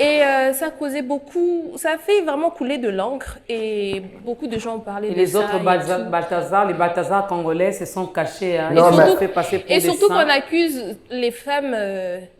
Et ça a causé beaucoup, ça a fait vraiment couler de l'encre et beaucoup de gens ont parlé de ça. Les autres Balthazar, les Balthazar congolais se sont cachés. Hein. Et surtout qu'on accuse les femmes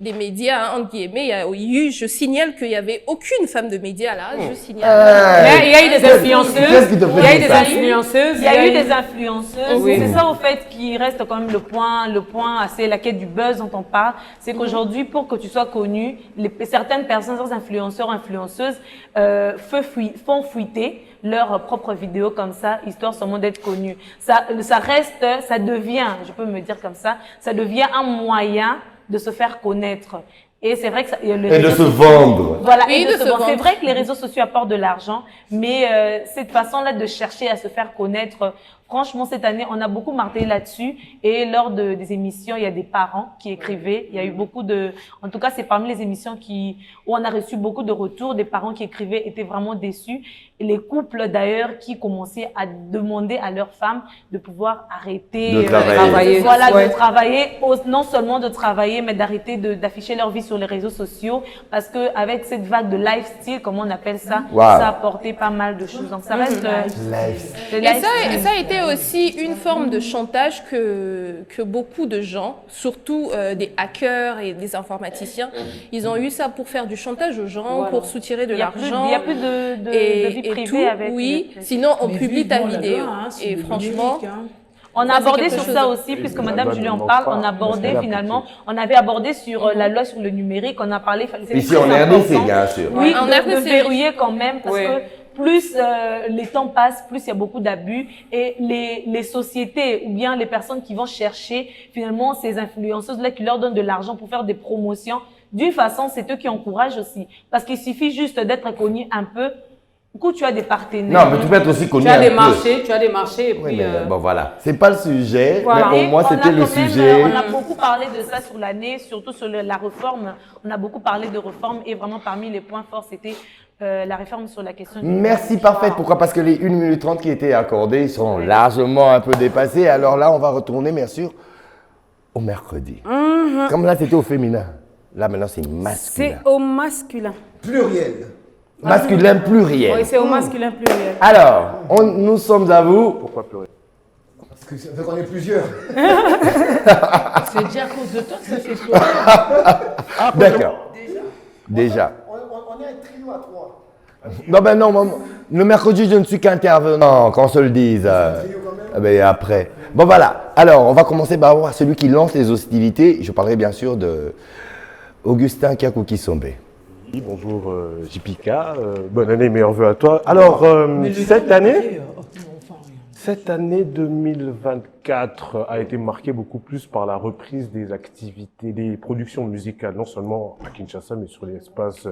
des médias, entre guillemets. Je signale qu'il n'y avait aucune femme de médias là, je signale. Mais il y a eu des influenceuses. Il y a eu des influenceuses. Il y a eu des influenceuses. Oui. C'est ça au fait qui reste quand même le point assez la quête du buzz dont on parle. C'est qu'aujourd'hui, pour que tu sois connu, certaines personnes, influenceurs, influenceuses font fuiter leurs propres vidéos comme ça, histoire seulement d'être connus. Ça devient, je peux me dire comme ça devient un moyen de se faire connaître. Et c'est vrai que et de se vendre. Voilà, et de se vendre. C'est vrai que les réseaux sociaux apportent de l'argent, mais cette façon-là de chercher à se faire connaître, franchement, cette année, on a beaucoup martelé là-dessus. Et lors des émissions, il y a des parents qui écrivaient. Il y a eu beaucoup en tout cas, c'est parmi les émissions où on a reçu beaucoup de retours. Des parents qui écrivaient étaient vraiment déçus. Et les couples, d'ailleurs, qui commençaient à demander à leurs femmes de pouvoir arrêter de travailler. Voilà, de travailler. Non seulement de travailler, mais d'arrêter d'afficher leur vie sur les réseaux sociaux. Parce que avec cette vague de lifestyle, comme on appelle ça, ça a apporté pas mal de choses. Donc, ça reste... Et ça a été aussi une forme de chantage que beaucoup de gens, surtout des hackers et des informaticiens, ils ont eu ça pour faire du chantage aux gens, pour soutirer de l'argent. Il n'y a plus de vie privée avec. Oui, sinon on publie ta vidéo. Et franchement... On a abordé sur ça aussi, puisque Madame Julie en parle, on a abordé finalement, on avait abordé sur la loi sur le numérique, on a parlé... Ici en RDC, bien sûr. Oui, de verrouiller quand même, parce que plus les temps passent, plus il y a beaucoup d'abus et les sociétés ou bien les personnes qui vont chercher finalement ces influenceuses-là qui leur donnent de l'argent pour faire des promotions, d'une façon, c'est eux qui encouragent aussi. Parce qu'il suffit juste d'être connu un peu. Du coup, tu as des partenaires. Non, mais tu peux être aussi connu un peu. Tu as des marchés et puis... mais, bon, voilà. C'est pas le sujet, voilà. Mais au moins, c'était le sujet. On a beaucoup parlé de ça sur l'année, surtout sur la réforme. On a beaucoup parlé de réforme et vraiment parmi les points forts, c'était la réforme sur la question du... Merci, Parfaite. Pourquoi? Parce que les 1 minute 30 qui étaient accordées sont largement un peu dépassées. Alors là, on va retourner, bien sûr, au mercredi. Comme là, c'était au féminin. Là, maintenant, c'est masculin. C'est au masculin. Pluriel. Masculin pluriel. Oui, c'est au masculin pluriel. Alors, nous sommes à vous. Pourquoi pluriel? Parce que ça fait qu'on est plusieurs. C'est déjà à cause de toi que ça fait sourire. D'accord. Déjà. On est un trio à 3. Non, ben non, le mercredi, je ne suis qu'intervenant, qu'on se le dise. Ben après. Bon, voilà. Alors, on va commencer par voir celui qui lance les hostilités. Je parlerai bien sûr de Augustin Kakouki-Sombe. Oui, bonjour JPK, bonne année, meilleurs vœux à toi. Alors, cette année 2024 a été marquée beaucoup plus par la reprise des activités, des productions musicales, non seulement à Kinshasa, mais sur l'espace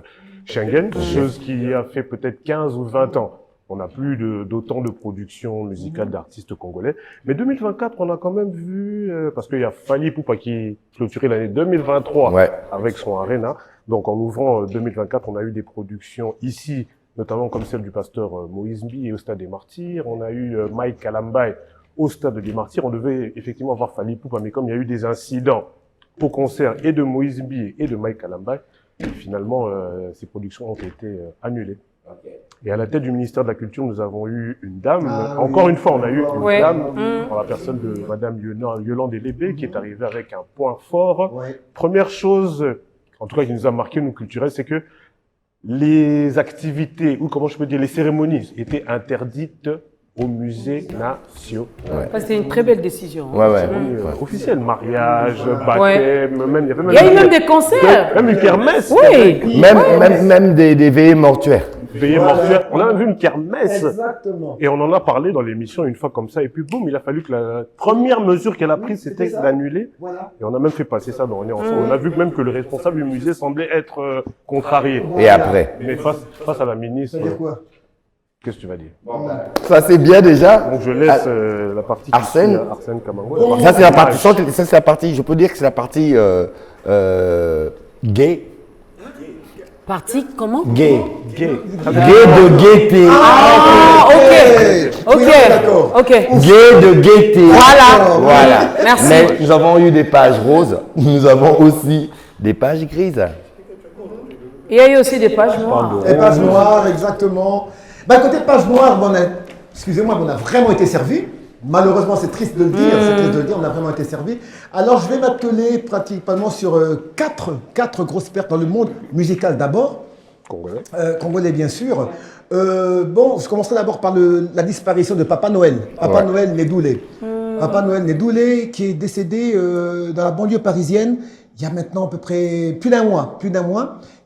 Schengen, chose qui a fait peut-être 15 ou 20 ans. On n'a plus d'autant de productions musicales d'artistes congolais. Mais 2024, on a quand même vu, parce qu'il y a Fally Ipupa qui clôturait l'année 2023 avec son Arena. Donc en ouvrant 2024, on a eu des productions ici, notamment comme celle du pasteur Moïse Mbi au Stade des Martyrs. On a eu Mike Kalambay au Stade des Martyrs. On devait effectivement voir Fally Ipupa, mais comme il y a eu des incidents au concert et de Moïse Mbi et de Mike Kalambay, finalement, ces productions ont été annulées. Et à la tête du ministère de la Culture, nous avons eu une dame. Encore une fois, on a eu une dame, en la personne de Madame Yolande Elébé, qui est arrivée avec un point fort. Première chose, en tout cas qui nous a marqué, nous culturels, c'est que les activités, ou comment je peux dire, les cérémonies étaient interdites au musée national. C'était une très belle décision. Officielle, mariage, baptême, même, il y a eu même des concerts. Même une kermesse. Oui. Même des veillées mortuaires. Veillée mortuaire. On a vu une kermesse. Exactement. Et on en a parlé dans l'émission une fois comme ça. Et puis boum, il a fallu que la première mesure qu'elle a prise, c'était d'annuler. Et on a même fait passer ça dans On est ensemble. On a vu même que le responsable du musée semblait être contrarié. Et après? Mais face à la ministre. Qu'est-ce que tu vas dire? Ça c'est bien déjà. Donc je laisse la partie Arsène Kamangwe. Ça c'est la partie, je peux dire que c'est la partie gay. Partie comment? Gay. Gay de gaieté. Ah, ok. Gay de gaieté. Voilà. Merci. Mais nous avons eu des pages roses, nous avons aussi des pages grises. Il y a eu aussi des pages noires. Des pages noires, exactement. Bah, côté page noire, excusez-moi, on a vraiment été servi. Malheureusement, c'est triste de le dire, on a vraiment été servi. Alors, je vais m'atteler pratiquement sur quatre grosses pertes dans le monde musical d'abord. Congolais. Congolais, bien sûr. Je commencerai d'abord par la disparition de Papa Noël. Papa Noël Nédoulé. Papa Noël Nédoulé, qui est décédé dans la banlieue parisienne il y a maintenant à peu près plus d'un mois,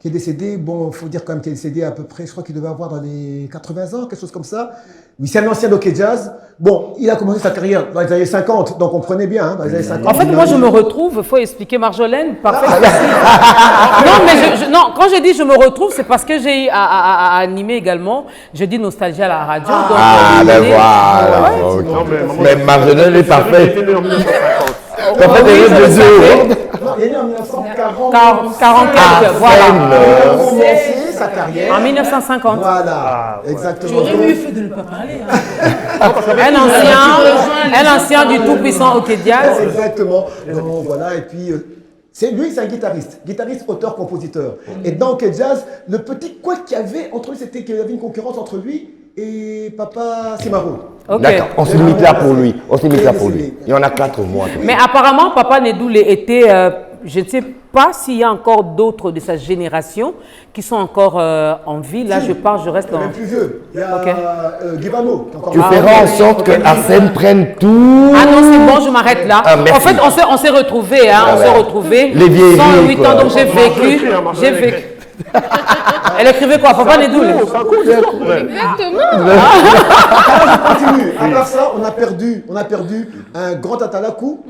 qui est décédé, il faut dire quand même qu'il est décédé à peu près, je crois qu'il devait avoir dans les 80 ans, quelque chose comme ça. Oui, c'est un ancien d'Ok Jazz. Bon, il a commencé sa carrière dans les années 50, donc on prenait bien, dans les années 50. En fait, moi je me retrouve, il faut expliquer Marjolaine, parfait. Non, quand je dis je me retrouve, c'est parce que j'ai à animer également, je dis nostalgie à la radio. Mais Marjolaine est parfaite. Il est né en 1940. 44, voilà. Sa carrière. En 1950. Voilà, exactement. J'aurais mieux fait de ne pas parler. Un ancien du tout-puissant OK Jazz. Exactement. Donc voilà, et puis c'est un guitariste, auteur, compositeur. Et dans OK Jazz, le petit quoi qu'il y avait entre eux, c'était qu'il y avait une concurrence entre lui et Papa Simaro. D'accord, on se limite là pour lui. Il y en a 4 mois. Mais apparemment, Papa Nédoulé était, je ne sais pas s'il y a encore d'autres de sa génération qui sont encore en vie. Là, je reste dans... Le plus vieux, il y a Guivano. Tu feras en sorte que Arsène prenne tout. Ah non, c'est bon, je m'arrête là. En fait, on s'est retrouvés, Les vieilles 108 ans, donc j'ai vécu. Elle écrivait quoi? Papa Nédoulé. Exactement. À part ça, on a perdu un grand Atalakou.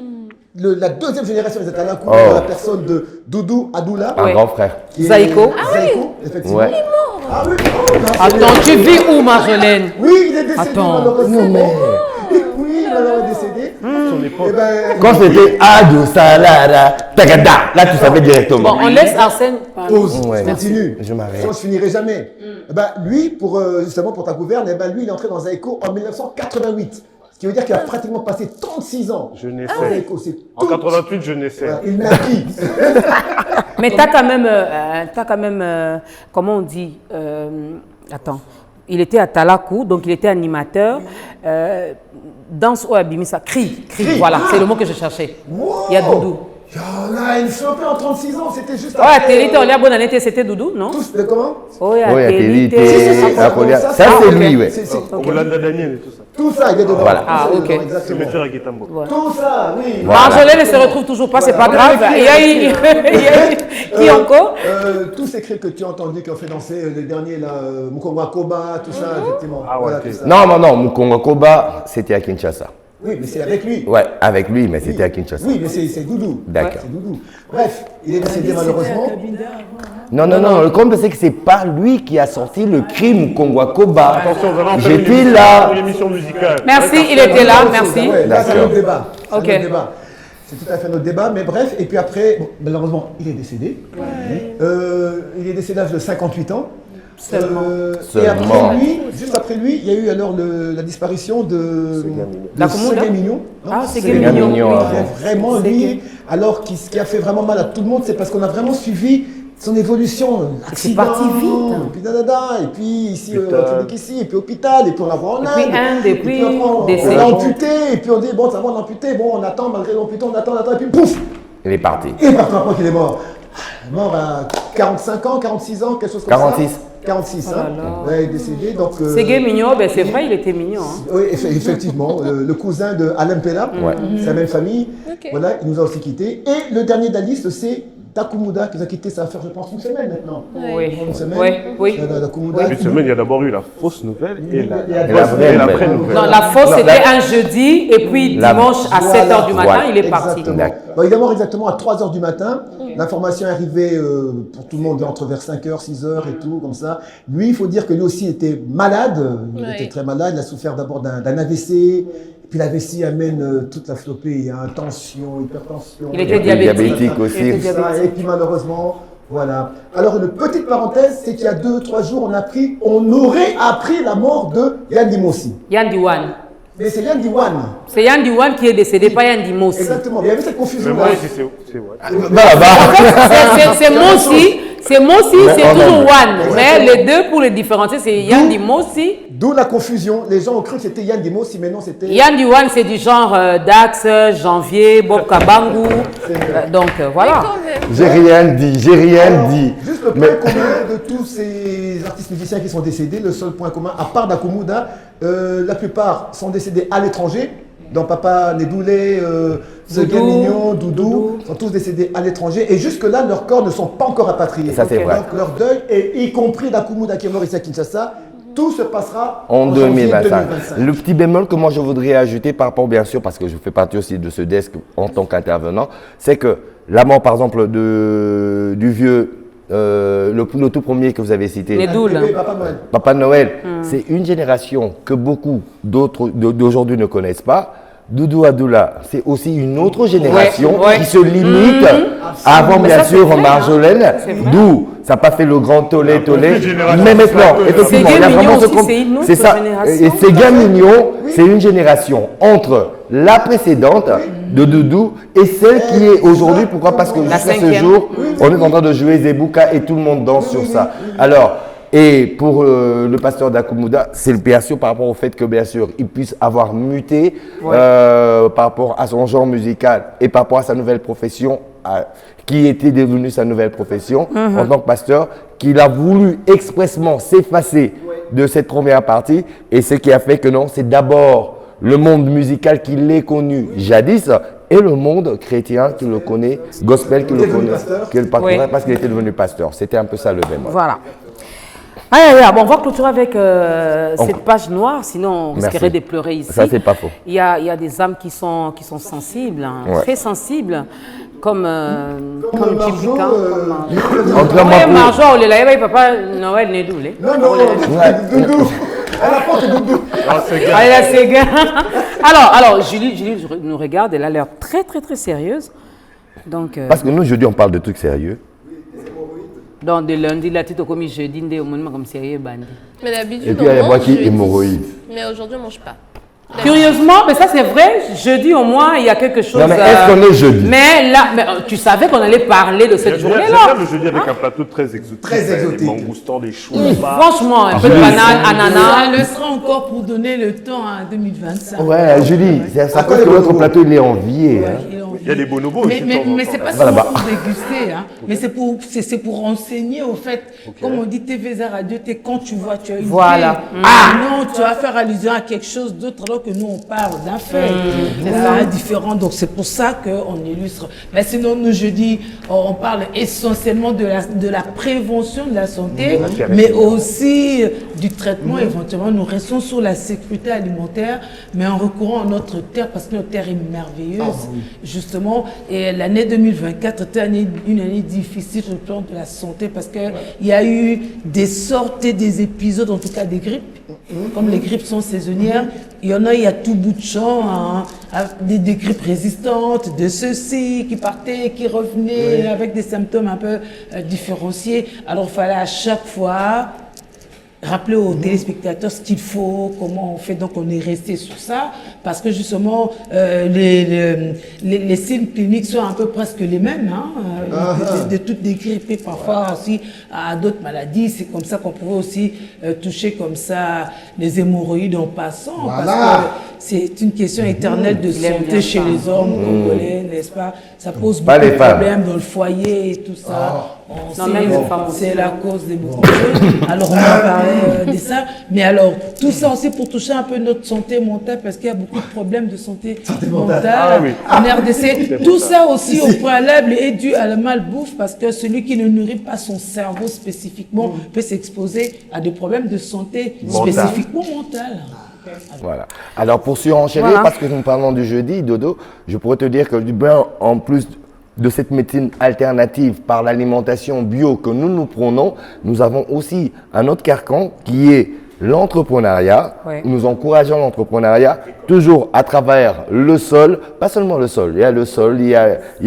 La deuxième génération des Atalakou, dans la personne de Doudou Adoula. Un grand frère. Zaïko. Effectivement. Ouais. Ah oui, Attends, tu vis où, Marjolaine? Oui, il est décédé malheureusement. Oui, il est décédé. Quand c'était Adou Salara, Tagada, là tu savais directement. Bon, on laisse Arsène parler. Pause, continue. Je m'arrête. Ça ne finirait jamais. Lui, justement pour ta gouverne, lui, il est entré dans Zaïko en 1988. Ce qui veut dire qu'il a pratiquement passé 36 ans. Je naissais. En 88, je naissais. Il naquit. Mais t'as quand même, comment on dit, attends, il était à Talakou, donc il était animateur. Danse au Abimisa, cri, voilà, c'est le mot que je cherchais. Wow. Il y a Doudou. Il y en a une flopée en 36 ans, c'était juste Oh, à Télité, on a bonne année, c'était Doudou, non? Tous, de comment? Oh, à Oui, à Télité. Télité. Ça, c'est lui, ouais. Rolanda Daniel et tout ça. Tout ça, il est dedans. Voilà. Ah, ok. C'est le à Guitambo. Tout ça, oui. Marjolaine ne se retrouve toujours pas, c'est pas grave. Il y a qui encore? Tous ces cris que tu as entendus qui ont fait danser les derniers, là, Mukongo Koba, tout ça, effectivement. Ah ouais, Voilà, ok. tout ça. Non, Mukongo Koba, c'était à Kinshasa. Oui, mais c'est avec lui. Ouais, avec lui, mais c'était à Kinshasa. Oui, mais c'est Doudou. D'accord. C'est Doudou. Bref, il est décédé malheureusement. Non, le compte, c'est que c'est pas lui qui a sorti le cri Mukongo Koba. Attention, nous allons faire J'étais là. une émission musicale. Merci, il était là, merci. Ouais, là, c'est notre débat. C'est Ok. notre débat. C'est tout à fait notre débat, mais bref, et puis après, bon, malheureusement, il est décédé. Il est décédé à l'âge de 58 ans. Seulement. Et après lui, juste après lui, il y a eu alors la disparition de Ségué Mignon. Ah, Ségué Ségué Mignon. Mignon, Oui, vraiment lui, alors ce qui a fait vraiment mal à tout le monde, c'est parce qu'on a vraiment suivi son évolution. C'est parti vite. Et puis et puis ici, ici, et puis hôpital, et puis on la voit en Inde. Et puis Inde, et puis après, on décès. l'a amputé, et puis on dit, bon, ça va, on l'a amputé, bon, on attend, malgré l'amputé, on attend, et puis pouf, Il est parti. il est parti après qu'il est mort. Mort à 45 ans, 46 ans, quelque chose comme 46. ça. 46, Oh là hein. là. Ouais, il est décédé, donc... Ségué Mignon, ben c'est vrai, il était mignon. Hein. Oui, effectivement, le cousin de Alain Pella, c'est la même famille. Ok. Voilà, il nous a aussi quittés. Et le dernier de la liste, c'est Dakumuda, qui nous a quittés, ça va faire, je pense, une semaine maintenant. Oui. Une semaine. Oui. Dakumuda. Une semaine, il y a d'abord eu la fausse nouvelle et la vraie vraie nouvelle. nouvelle. Non, la fausse, c'était un jeudi, et puis dimanche à 7h du matin, Voilà. il est parti. Exactement. Bon, il est mort exactement à 3h du matin. L'information est arrivée pour tout le monde entre vers 5h, 6h et tout, comme ça. Lui, il faut dire que lui aussi était malade. Il était très malade. Il a souffert d'abord d'un AVC. Et puis l'AVC amène toute la flopée. Il y a tension, hypertension. Il était diabétique aussi. Il était diabétique. Et puis malheureusement, voilà. Alors une petite parenthèse, c'est qu'il y a 2-3 jours, on aurait appris la mort de Yann Dimossi. Yann Diwan. Mais c'est Yann Diwan. C'est Yann Diwan qui est décédé, pas Yann Dimossi. Exactement. Il y avait cette confusion. Mais moi, c'est ouais. C'est Mossi, c'est non, toujours non. Wan. Mais les deux, pour les différencier, c'est Yann Dimossi. D'où la confusion. Les gens ont cru que c'était Yann Dimossi, mais non, c'était... Yann Diwan, c'est du genre Dax, Janvier, Bob Kabangu. Donc voilà. J'ai rien dit. Juste le point commun de tous ces artistes musiciens qui sont décédés, le seul point commun, à part Dakumuda, la plupart sont décédés à l'étranger. Dans Papa Nedoulé, Ségué Mignon, Doudou, sont tous décédés à l'étranger. Et jusque-là, leurs corps ne sont pas encore rapatriés. Ça, c'est vrai. Donc leur deuil, et y compris Dakumuda qui est mort ici à Kinshasa, tout se passera En janvier 2025. Le petit bémol que moi je voudrais ajouter par rapport, bien sûr, parce que je fais partie aussi de ce desk en tant qu'intervenant, c'est que la mort, par exemple, du vieux, le tout premier que vous avez cité, Nedoul. Papa Noël. c'est une génération que beaucoup d'autres d'aujourd'hui ne connaissent pas. Doudou Adoula, c'est aussi une autre génération qui se limite avant, bien sûr, Marjolaine, d'où ça n'a pas fait le grand tollé. Mais maintenant, effectivement, il y a vraiment c'est ça. Et Ségué Mignon, c'est une génération entre la précédente de Doudou et celle qui est aujourd'hui. Pourquoi? Parce que jusqu'à ce jour, on est en train de jouer Zebouka et tout le monde danse sur ça. Alors, et pour le pasteur Dakumuda, c'est bien sûr par rapport au fait que bien sûr il puisse avoir muté par rapport à son genre musical et par rapport à sa nouvelle profession, qui était devenue sa nouvelle profession en tant que pasteur, qu'il a voulu expressément s'effacer de cette première partie, et ce qui a fait que non, c'est d'abord le monde musical qui l'ait connu jadis et le monde chrétien qui le connaît, gospel qui le connaît, parce qu'il était devenu pasteur. C'était un peu ça le bémol. Voilà. Bon, on va clôturer avec cette page noire, sinon on risquerait de pleurer ici. Ça, c'est pas faux. Il y a des âmes qui sont sensibles, très sensibles, comme Tchibika. Marjo, on est Papa Noël Nedoulé. Non, Doudou. Elle apporte Doudou. Alors, Julie nous regarde, elle a l'air très sérieuse. Donc, parce que nous, jeudi, on parle de trucs sérieux. Donc, de lundi, là, tu as commis jeudi, on comme sérieux, bandi. Mais d'habitude, et puis, il y a moi qui hémorroïde. Mais aujourd'hui, on ne mange pas. Curieusement, mais ça c'est vrai, jeudi au moins, il y a quelque chose. Non, mais est-ce qu'on est jeudi? Mais là, tu savais qu'on allait parler de cette journée-là. J'aime le jeudi avec un plateau très exotique. Très exotique. Des mangoustans, des choux. Franchement, un peu de banane, ananas. Ça le sera encore pour donner le temps à 2025. Ouais, Julie, c'est à cause que l'autre plateau, il est envié. Hein. Il y a des bonobos aussi. Mais c'est pas seulement pour déguster, hein. Mais c'est pour renseigner au fait. Comme on dit TVZ Radio, quand tu vois, tu as une Voilà. idée. Non, tu vas faire allusion à quelque chose d'autre alors que nous on parle d'un fait. C'est ça, différent. Donc c'est pour ça qu'on illustre. Mais sinon, nous jeudi, on parle essentiellement de la prévention de la santé, mais aussi du traitement. Éventuellement, nous restons sur la sécurité alimentaire, mais en recourant à notre terre, parce que notre terre est merveilleuse. Justement, et l'année 2024 était une année difficile sur le plan de la santé parce qu'il y a eu des sortes et des épisodes, en tout cas des grippes. Comme les grippes sont saisonnières, il y a tout bout de champ, hein, des grippes résistantes, de ceux-ci qui partaient, qui revenaient avec des symptômes un peu différenciés. Alors il fallait à chaque fois rappeler aux téléspectateurs ce qu'il faut, comment on fait. Donc on est resté sur ça parce que justement les signes cliniques sont un peu presque les mêmes, hein, de toutes les grippes et parfois aussi à d'autres maladies. C'est comme ça qu'on pouvait aussi toucher comme ça les hémorroïdes en passant, parce que c'est une question éternelle de santé chez les hommes congolais, n'est-ce pas? Ça pose beaucoup de problèmes dans le foyer et tout ça. C'est la cause de beaucoup de choses. Alors on va parler de ça. Mais alors, tout ça aussi pour toucher un peu notre santé mentale, parce qu'il y a beaucoup de problèmes de santé mentale en RDC. Tout ça aussi au préalable est dû à la malbouffe, parce que celui qui ne nourrit pas son cerveau spécifiquement peut s'exposer à des problèmes de santé spécifiquement mentale. Voilà. Alors pour surenchérir, parce que nous parlons du jeudi, Dodo, je pourrais te dire que en plus de cette médecine alternative par l'alimentation bio que nous prenons, nous avons aussi un autre carcan qui est l'entrepreneuriat. Nous encourageons l'entrepreneuriat toujours à travers le sol, pas seulement le sol, il y a le sol, il y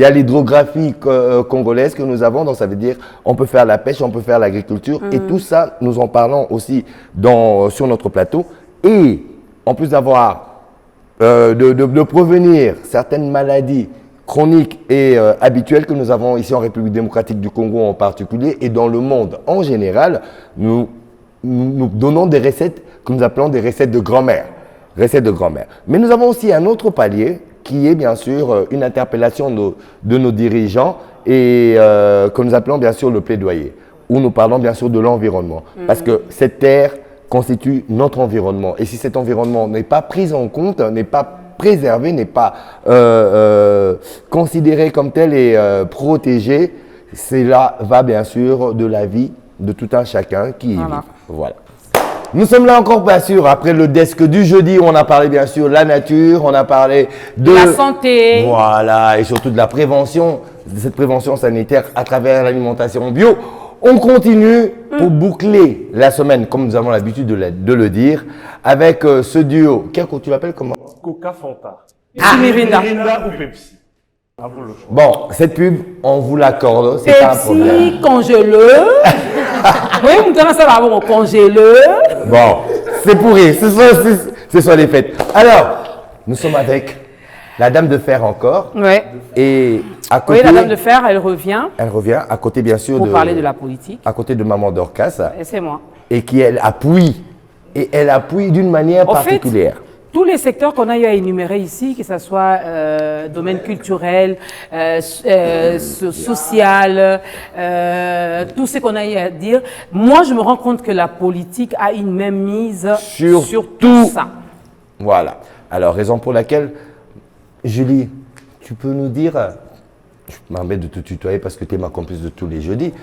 a l'hydrographie congolaise que nous avons, donc ça veut dire on peut faire la pêche, on peut faire l'agriculture et tout ça, nous en parlons aussi sur notre plateau. Et en plus d'avoir, de prévenir certaines maladies chroniques et habituelles que nous avons ici en République démocratique du Congo en particulier et dans le monde en général, nous donnons des recettes que nous appelons des recettes de grand-mère. Recettes de grand-mère. Mais nous avons aussi un autre palier qui est bien sûr une interpellation de nos dirigeants et que nous appelons bien sûr le plaidoyer, où nous parlons bien sûr de l'environnement. Parce que cette terre constitue notre environnement. Et si cet environnement n'est pas pris en compte, n'est pas préservé, n'est pas considéré comme tel et protégé, cela va bien sûr de la vie de tout un chacun qui y vit. Voilà. Nous sommes là encore bien sûr après le desk du jeudi où on a parlé bien sûr de la nature, on a parlé de la santé. Voilà, et surtout de la prévention, de cette prévention sanitaire à travers l'alimentation bio. On continue pour boucler la semaine, comme nous avons l'habitude de le dire, avec ce duo. Tu l'appelles comment? Coca Fanta. Mirinda. Mirinda ou Pepsi. À vous le choix. Bon, cette pub, on vous l'accorde, c'est pas un problème. Pepsi, congèle-le. Oui, maintenant ça va, bon, congèle-le. Bon, c'est pourri, ce sont les fêtes. Alors, nous sommes avec la Dame de Fer encore. Ouais. Et à côté, oui, la Dame de Fer, elle revient. Elle revient à côté, bien sûr, pour parler de la politique. À côté de Maman Dorcas. Et c'est moi. Et qui, elle appuie. Et elle appuie d'une manière particulière. Tous les secteurs qu'on a eu à énumérer ici, que ce soit domaine culturel, social, tout ce qu'on a eu à dire, moi je me rends compte que la politique a une même mise sur tout ça. Voilà. Alors, raison pour laquelle, Julie, tu peux nous dire, je m'embête de te tutoyer parce que tu es ma complice de tous les jeudis.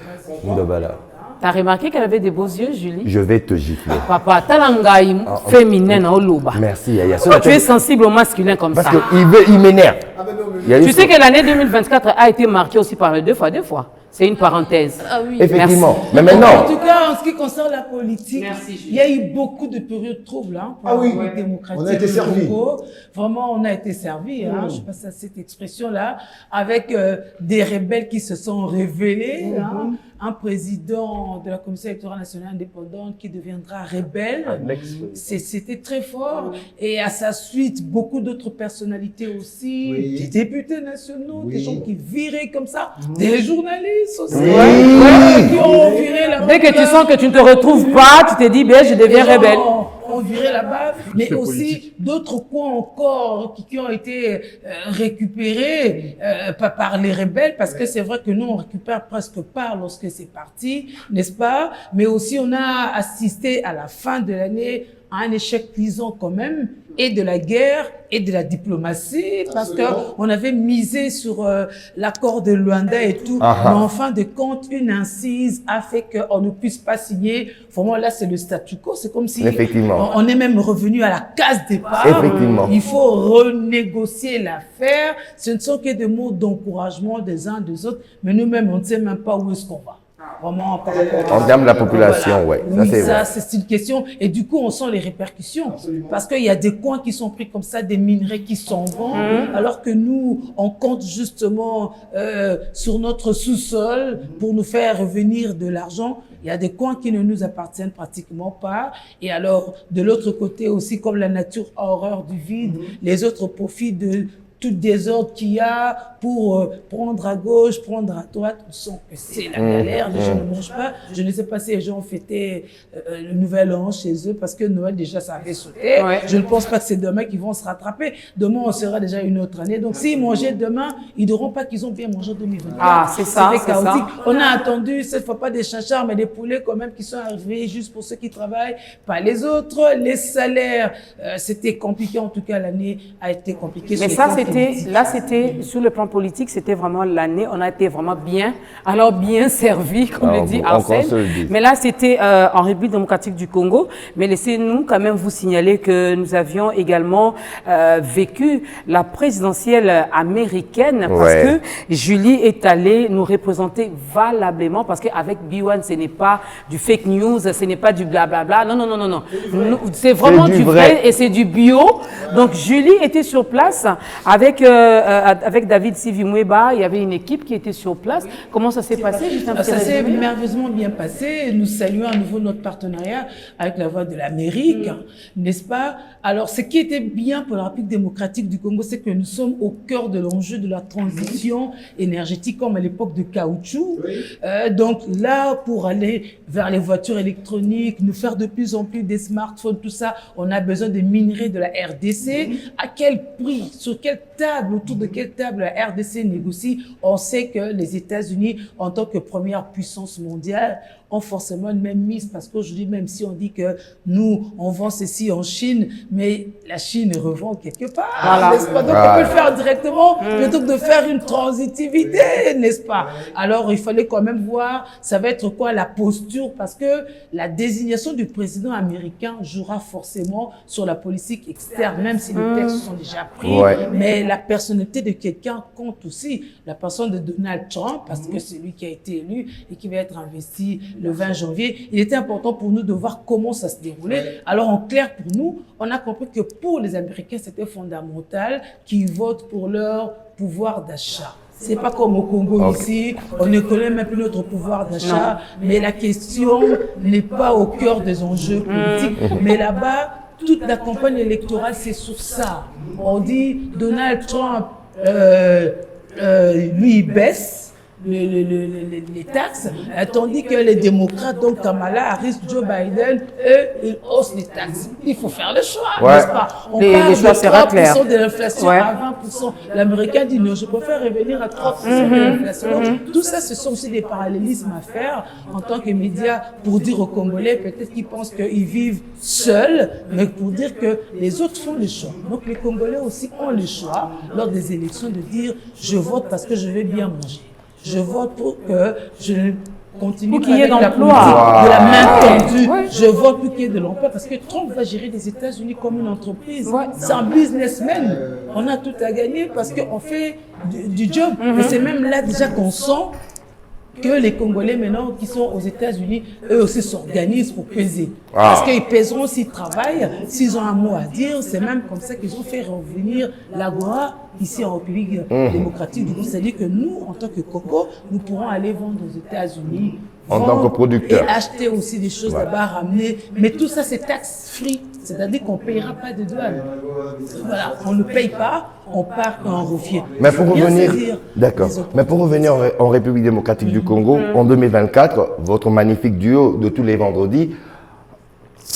Voilà. T'as remarqué qu'elle avait des beaux yeux, Julie? Je vais te gifler. Papa, talangaï féminin au loba. Merci, Yaya. Pourquoi tu es sensible au masculin comme ça? Parce qu'il m'énerve. Tu sais que l'année 2024 a été marquée aussi par le deux fois. C'est une parenthèse. Ah oui. Effectivement. Mais maintenant. En tout cas, en ce qui concerne la politique, il y a eu beaucoup de périodes troubles. Hein, on a été servi. Vraiment, on a été servi. Hein, je passe à cette expression-là, avec des rebelles qui se sont révélés. Hein, un président de la Commission électorale nationale indépendante qui deviendra rebelle. C'était très fort. Et à sa suite, beaucoup d'autres personnalités aussi, des députés nationaux, des gens qui viraient comme ça, des journalistes aussi, qui ont viré là-bas. Dès que tu sens que tu ne te retrouves pas, tu te dis, ben, je deviens rebelle. On virait là-bas, mais aussi d'autres coins encore qui ont été récupérés par les rebelles, parce que c'est vrai que nous, on récupère presque pas lorsque c'est parti, n'est-ce pas? Mais aussi, on a assisté à la fin de l'année à un échec cuisant quand même, et de la guerre et de la diplomatie, parce qu'on avait misé sur l'accord de Luanda et tout, mais en fin de compte, une incise a fait qu'on ne puisse pas signer. Vraiment, là, c'est le statu quo. C'est comme si on est même revenu à la case départ. Il faut renégocier l'affaire. Ce ne sont que des mots d'encouragement des uns des autres, mais nous-mêmes, on ne sait même pas où est-ce qu'on va. Vraiment, par rapport en termes de la population, oui, ça c'est une question. Et du coup, on sent les répercussions. Parce qu'il y a des coins qui sont pris comme ça, des minerais qui s'en vont, alors que nous, on compte justement sur notre sous-sol pour nous faire revenir de l'argent. Il y a des coins qui ne nous appartiennent pratiquement pas. Et alors, de l'autre côté aussi, comme la nature a horreur du vide, les autres profitent de tout désordre qu'il y a pour prendre à gauche, prendre à droite. On sent que c'est la galère, les gens ne mangent pas. Je ne sais pas si les gens ont fêté le nouvel an chez eux parce que Noël déjà ça avait sauté. Je ne pense pas que c'est demain qu'ils vont se rattraper. Demain, on sera déjà une autre année. Donc s'ils mangeaient demain, ils ne diront pas qu'ils ont bien mangé en 2024. Ah, c'est ça, c'est ça. On a attendu cette fois pas des chachards, mais des poulets quand même qui sont arrivés juste pour ceux qui travaillent, pas les autres. Les salaires, c'était compliqué. En tout cas, l'année a été compliquée. Mais ça, c'était sur le plan politique, c'était vraiment l'année, on a été vraiment bien servi, comme le dit Arsène. Mais là, c'était en République démocratique du Congo. Mais laissez-nous quand même vous signaler que nous avions également vécu la présidentielle américaine parce que Julie est allée nous représenter valablement parce qu'avec B1, ce n'est pas du fake news, ce n'est pas du blablabla. Non. C'est vraiment du vrai et c'est du bio. Donc, Julie était sur place avec David Sivimweba, il y avait une équipe qui était sur place. Comment ça s'est passé? Ça s'est merveilleusement bien passé. Nous saluons à nouveau notre partenariat avec la Voix de l'Amérique, n'est-ce pas? Alors, ce qui était bien pour la République démocratique du Congo, c'est que nous sommes au cœur de l'enjeu de la transition énergétique, comme à l'époque de caoutchouc. Donc là, pour aller vers les voitures électroniques, nous faire de plus en plus des smartphones, tout ça, on a besoin de minerais de la RDC. À quel prix? Sur quelle table? Autour de quelle table la RDC négocie? On sait que les États-Unis, en tant que première puissance mondiale, ont forcément une même mise, parce qu'aujourd'hui, même si on dit que nous, on vend ceci en Chine, mais la Chine revend quelque part, n'est-ce pas? Donc, on peut le faire directement, plutôt que de faire une transitivité, n'est-ce pas? Alors, il fallait quand même voir, ça va être quoi la posture, parce que la désignation du président américain jouera forcément sur la politique externe, même si les textes sont déjà pris, mais la personnalité de quelqu'un compte aussi. La personne de Donald Trump, parce que c'est lui qui a été élu et qui va être investi le 20 janvier, il était important pour nous de voir comment ça se déroulait. Alors, en clair, pour nous, on a compris que pour les Américains, c'était fondamental qu'ils votent pour leur pouvoir d'achat. C'est pas comme au Congo ici, on ne connaît même plus notre pouvoir d'achat, mais la question n'est pas au cœur des enjeux politiques. Mais là-bas, toute la campagne électorale, c'est sur ça. On dit Donald Trump, lui, il baisse les taxes, tandis que les démocrates, donc Kamala Harris, Joe Biden, eux, ils haussent les taxes. Il faut faire le choix, n'est-ce pas? On parle de 3% de l'inflation à 20%. L'Américain dit non, je préfère revenir à 3% de l'inflation. Donc, tout ça, ce sont aussi des parallélismes à faire en tant que médias pour dire aux Congolais, peut-être qu'ils pensent qu'ils vivent seuls, mais pour dire que les autres font le choix. Donc, les Congolais aussi ont le choix lors des élections de dire, je vote parce que je vais bien manger. Je vote pour que je continue avec la politique de la main tendue. Je vote pour qu'il y ait de l'emploi parce que Trump va gérer les États-Unis comme une entreprise. C'est un businessman. On a tout à gagner parce qu'on fait du job. Et c'est même là déjà qu'on sent que les Congolais maintenant qui sont aux États-Unis, eux aussi s'organisent pour peser. Parce qu'ils pèseront s'ils travaillent, s'ils ont un mot à dire. C'est même comme ça qu'ils ont fait revenir l'Agora ici en République démocratique du Congo. C'est-à-dire que nous, en tant que coco, nous pourrons aller vendre aux États-Unis. En tant que producteur. Et acheter aussi des choses là-bas, ramener. Mais tout ça, c'est tax-free. C'est-à-dire qu'on ne payera pas de douane. Voilà, on ne paye pas, on part et on revient. Mais pour revenir, d'accord. Mais pour revenir en République démocratique du Congo, en 2024, votre magnifique duo de tous les vendredis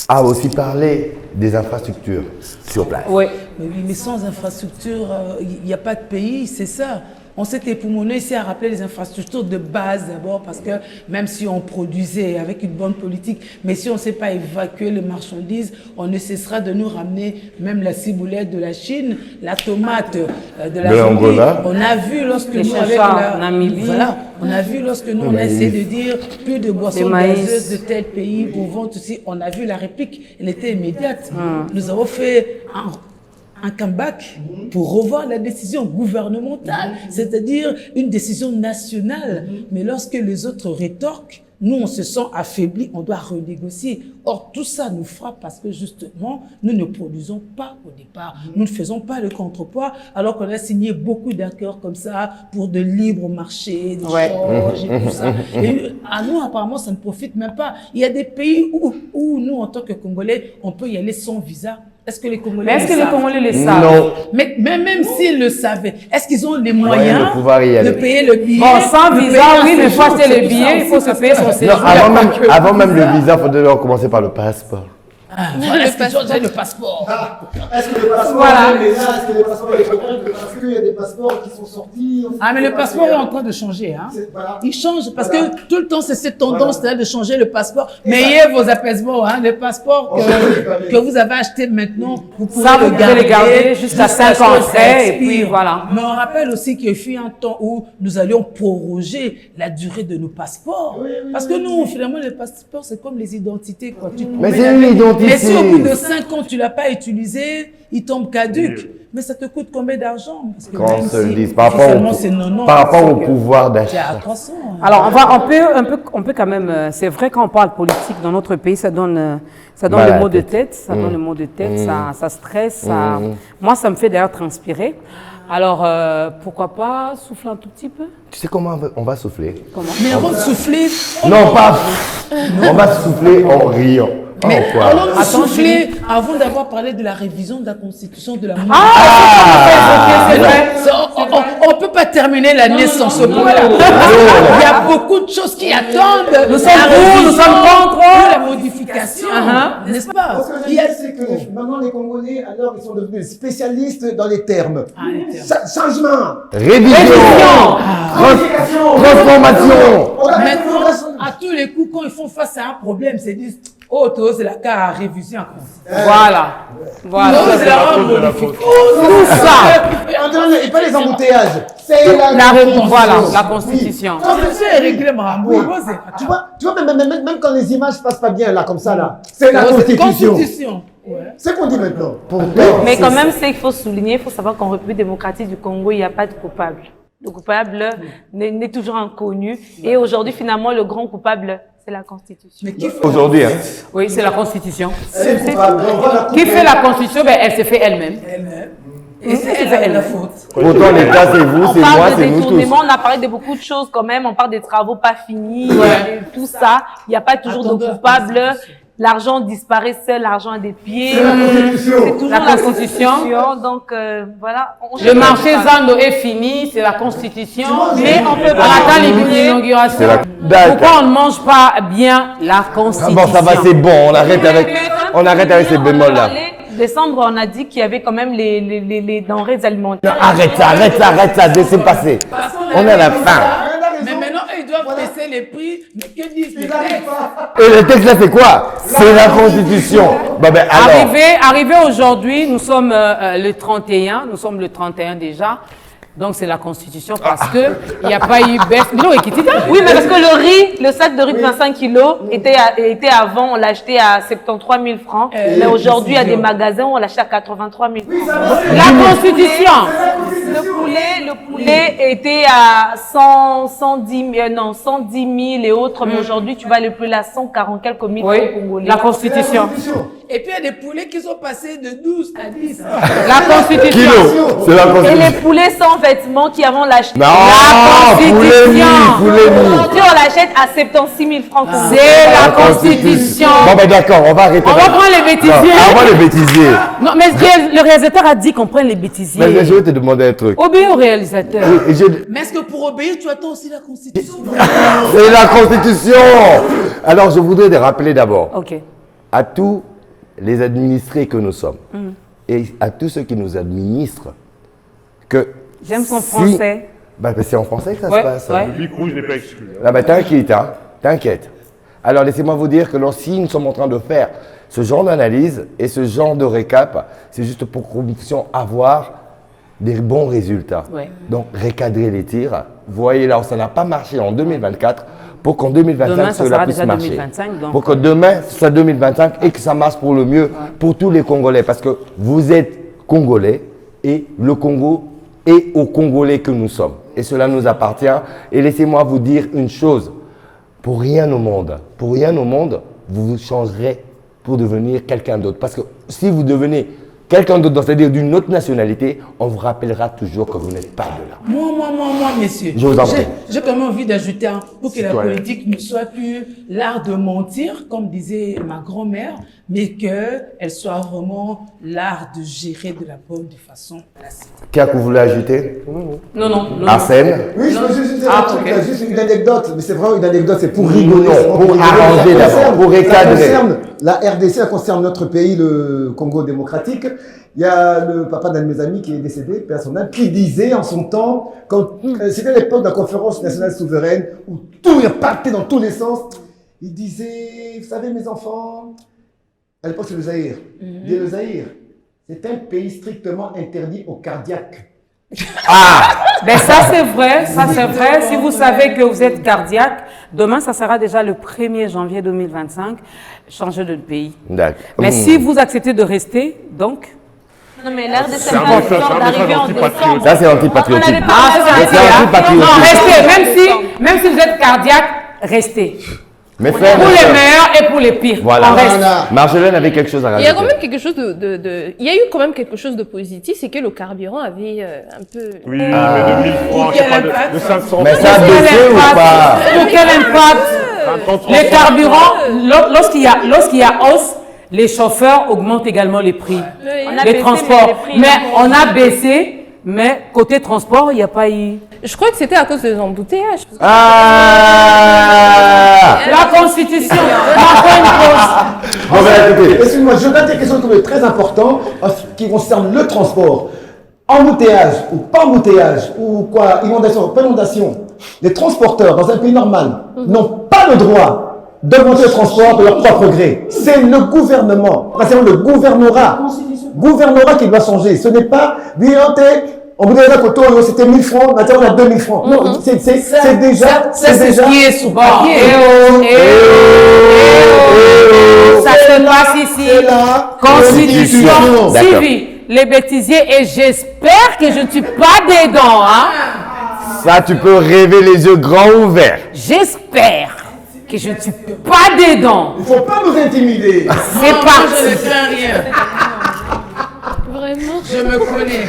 a aussi parlé des infrastructures sur place. Oui, mais sans infrastructure, il n'y a pas de pays, c'est ça. On s'est époumoné ici à rappeler les infrastructures de base d'abord parce que même si on produisait avec une bonne politique, mais si on ne sait pas évacuer les marchandises, on ne cessera de nous ramener même la ciboulette de la Chine, la tomate de la Zambie. On a vu lorsque nous avec la Namibie, voilà, on a vu lorsque nous on a essayé de dire plus de boissons gazeuses de tel pays pour vendre aussi, on a vu la réplique, elle était immédiate. Nous avons fait un comeback pour revoir la décision gouvernementale, c'est-à-dire une décision nationale. Mais lorsque les autres rétorquent, nous, on se sent affaiblis, on doit renégocier. Or, tout ça nous frappe parce que justement, nous ne produisons pas au départ. Nous ne faisons pas le contrepoids, alors qu'on a signé beaucoup d'accords comme ça pour de libre marché, d'échange et tout ça. Et à nous, apparemment, ça ne profite même pas. Il y a des pays où nous, en tant que Congolais, on peut y aller sans visa. Est-ce que les Congolais le savent? Non. Mais même s'ils le savaient, est-ce qu'ils ont les moyens de payer le billet? Bon, sans visa, oui, mais il faut acheter le billet, il faut se payer son séjour. Avant même le visa, il faudrait leur commencer par le passeport. Est-ce qu'ils ont déjà le passeport? Est-ce que le passeport est là? Est-ce que le passeport est correct? Parce qu'il y a des passeports qui sont sortis. Mais le passeport est en train de changer. Hein. Il change parce que tout le temps, c'est cette tendance-là de changer le passeport. Mais ayez vos apaisements. Hein. Le passeport que vous avez acheté maintenant, vous pouvez le garder jusqu'à 5 ans après. Et puis voilà. Mais on rappelle aussi qu'il fut un temps où nous allions proroger la durée de nos passeports. Parce que nous, finalement, les passeports, c'est comme les identités. Quoi. Mais c'est une identité. Mais si au bout de 5 ans, tu ne l'as pas utilisé, il tombe caduque. Mais ça te coûte combien d'argent? Quand on se le dise, par rapport au pouvoir d'achat. Alors, on peut quand même, c'est vrai quand on parle politique dans notre pays, ça donne le mot de tête, ça donne le mot de tête, ça stresse, moi ça me fait d'ailleurs transpirer. Alors, pourquoi pas souffler un tout petit peu? Tu sais comment on va souffler? Comment? Mais avant de souffler... Non, pas... On va souffler en riant. Mais allons-nous souffler avant d'avoir parlé de la révision de la Constitution de la monnaie? C'est vrai. On ne peut pas terminer l'année sans ce point-là. Il y a beaucoup de choses qui attendent. Nous sommes pour, nous sommes contre la modification, n'est-ce pas? Ce que je dis, c'est que maintenant les Congolais, alors, ils sont devenus spécialistes dans les termes. Changement. Révision. Transformation. Maintenant, à tous les coups, quand ils font face à un problème, c'est disent c'est la cas à révision. Voilà. C'est la tout ça. Et pas les embouteillages. C'est la Constitution. C'est réglé, Tu vois, même quand les images passent pas bien, là, comme ça, là, c'est la Constitution. C'est ce qu'on dit maintenant. Mais quand même, c'est qu'il faut souligner, il faut savoir qu'en République démocratique du Congo, il n'y a pas de coupable. Le coupable n'est toujours inconnu. Et aujourd'hui, finalement, le grand coupable, c'est la Constitution. Aujourd'hui, hein? Oui, c'est la Constitution. Qui fait la Constitution? Elle se fait elle-même. Et c'est la faute. Autant l'État, c'est vous, c'est moi, c'est nous tous. On a parlé de beaucoup de choses quand même. On parle des travaux pas finis, tout ça. Il n'y a pas toujours de coupable. L'argent disparaît seul, l'argent a des pieds. C'est toujours la Constitution. Donc voilà. Le marché Zando est fini, c'est la Constitution. Mais on peut pas attendre l'inauguration. Pourquoi on ne mange pas bien la Constitution? Bon, ça va, c'est bon. On arrête avec ces bémols-là. Décembre, on a dit qu'il y avait quand même les denrées alimentaires. Arrête ça, laissez passer. On est à la fin. Mais maintenant, ils doivent baisser les prix. Mais que disent les textes? Et le texte là, c'est quoi? C'est la Constitution. Arrivé aujourd'hui, nous sommes le 31. Nous sommes le 31 déjà. Donc c'est la Constitution parce que il n'y a pas eu baisse. Oui, mais parce que le sac de riz de 25 kilos était avant, on l'achetait à 73 000 francs. Mais aujourd'hui, il y a des magasins où on l'achète à 83 000 francs. La Constitution. Le poulet était à 110 000 et autres. Mais aujourd'hui, tu vas le plus à 140 quelques mille congolais. La Constitution. Et puis il y a des poulets qui sont passés de 12 à 10. La Constitution. C'est la Et Constitution. les poulets sans vêtements qui avons l'acheté. Non, La Constitution. Aujourd'hui, on l'achète à 76 000 francs. C'est la Constitution. Bon, ben d'accord, on va arrêter. On va prendre les bêtisiers. Non, on va les bêtisiers. Non, mais le réalisateur a dit qu'on prenne les bêtisiers. Mais je vais te demander un truc. Obéis au réalisateur. Et Mais est-ce que pour obéir, tu attends aussi la Constitution? C'est la Constitution. Alors, je voudrais te rappeler d'abord Ok. à tous les administrés que nous sommes et à tous ceux qui nous administrent que J'aime son si- français. Bah, c'est en français que ça Ouais, se passe. ouais. Hein. Le public rouge n'est pas exclu. Là, bah, t'inquiète, hein. T'inquiète. Alors, laissez-moi vous dire que si nous sommes en train de faire ce genre d'analyse et ce genre de récap, c'est juste pour que nous puissions avoir des bons résultats. Ouais. Donc, recadrer les tirs. Voyez là où ça n'a pas marché en 2024 pour qu'en 2025, Demain, ça cela sera puisse déjà marcher. 2025, donc. Pour que demain, ce soit 2025 et que ça marche pour le mieux pour tous les Congolais. Parce que vous êtes Congolais et le Congo est aux Congolais que nous sommes. Et cela nous appartient. Et laissez-moi vous dire une chose. Pour rien au monde, vous vous changerez pour devenir quelqu'un d'autre. Parce que si vous devenez quelqu'un d'autre, c'est-à-dire d'une autre nationalité, on vous rappellera toujours que vous n'êtes pas de là. Moi, messieurs. Je vous en prie. J'ai quand même envie d'ajouter pour que la Citoyen. politique ne soit plus l'art de mentir, comme disait ma grand-mère, mais qu'elle soit vraiment l'art de gérer de la bonne façon la cité. Qui a que vous voulez ajouter? Non. Arsène? Oui, je veux juste dire Ah, un truc, ok. juste une anecdote, mais c'est vraiment une anecdote, c'est pour rigoler. Non, c'est pour rigoler. arranger Ça d'abord, concerne- pour recadrer. Ça concerne la RDC, ça concerne notre pays, le Congo démocratique. Il y a le papa d'un de mes amis qui est décédé, personnel, qui disait en son temps, quand c'était l'époque de la conférence nationale souveraine, où tout partait dans tous les sens, il disait, vous savez mes enfants, à l'époque c'est le Zaïre, il dit le Zaïre, c'est un pays strictement interdit aux cardiaques. Ben ça c'est vrai, Si vous savez que vous êtes cardiaque, demain ça sera déjà le 1er janvier 2025, changer de pays. D'accord. Mais si vous acceptez de rester, donc... Non, mais l'art de C'est un message d'arriver en antipatriotique. décembre. Ça, c'est antipatriotique. On avait Ah, ça, parlé c'est C'est hein. antipatriotique. Non, restez, même si vous êtes cardiaque, restez. Mes frères, Pour mes les sœurs. meilleurs et pour les pires. Voilà. On reste. Marjolaine avait quelque chose à Il rajouter. y a quand même quelque chose il y a eu quand même quelque chose de positif, c'est que le carburant avait un peu... Oui, mais 2000 francs, je sais pas, de 500 Mais ça a francs. baissé ou pas? Pour quel impact? Les carburants, lorsqu'il y a hausse, les chauffeurs augmentent également les prix. On a Les baissé, transports. mais les prix, Mais non. on a baissé, mais côté transport, il n'y a pas eu. Je crois que c'était à cause des embouteillages. Ah! La Constitution, encore une pause. Bon, ben, écoutez. Excuse-moi, je donne des questions qui sont très importantes en ce qui concerne le transport. Embouteillage ou pas embouteillage ou quoi, inondation, pas inondation. Les transporteurs dans un pays normal n'ont pas le droit d'augmenter le transport de leur propre gré. C'est le gouvernement, c'est le gouvernorat qui doit changer. Ce n'est pas, on vous dit la photo, c'était 1000 francs, maintenant on a 2000 francs. Non, c'est déjà, C'est déjà. ce qui est sous papier. Ça se passe ici. C'est la Constitution D'accord. civile. Les bêtisiers, et j'espère que je ne suis pas dedans. Hein? Ça, tu peux rêver les yeux grands ouverts. J'espère que je ne suis pas dedans. Il ne faut pas nous intimider. C'est Je ne parti. fais rien. Vraiment. Je me connais.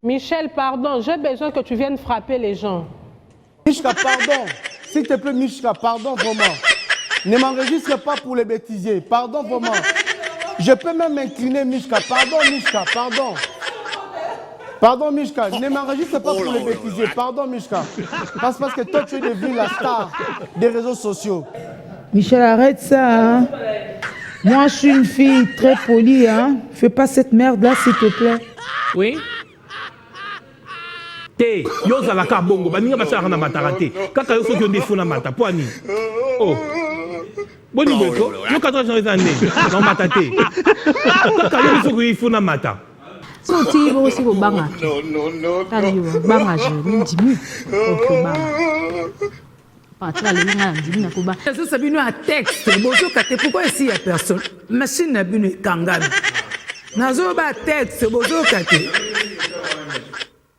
Michel, pardon, j'ai besoin que tu viennes frapper les gens. Mishka, pardon. S'il te plaît, Mishka, pardon vraiment. Ne m'enregistre pas pour les bêtisiers. Pardon vraiment. Je peux même m'incliner, Mishka. Pardon, Mishka, pardon. Pardon, Mishka. Ne m'enregistre pas pour les bêtisiers. Pardon, Mishka. Parce que toi, tu es devenu la star des réseaux sociaux. Michel, arrête ça. Hein. Moi, je suis une fille très polie. Hein. Fais pas cette merde-là, s'il te plaît. Oui. Te, yo zalaka bongo, baninga basaka na mataka te. Kaka yo soki onde funa mata, po ani. Oh. Boni beko, yo 4 ans eza ne, na mata te. Kaka yo soki funa mata. So ti bo si bo banga. No. Tali yo banga je, ni dimi. O banga. Patla le nga ndimi na ko ba. Ça Sabino a texte. Bozo kate pourquoi ici il y a personne? Machine na bino kangana. Nazo ba texte bozo kate.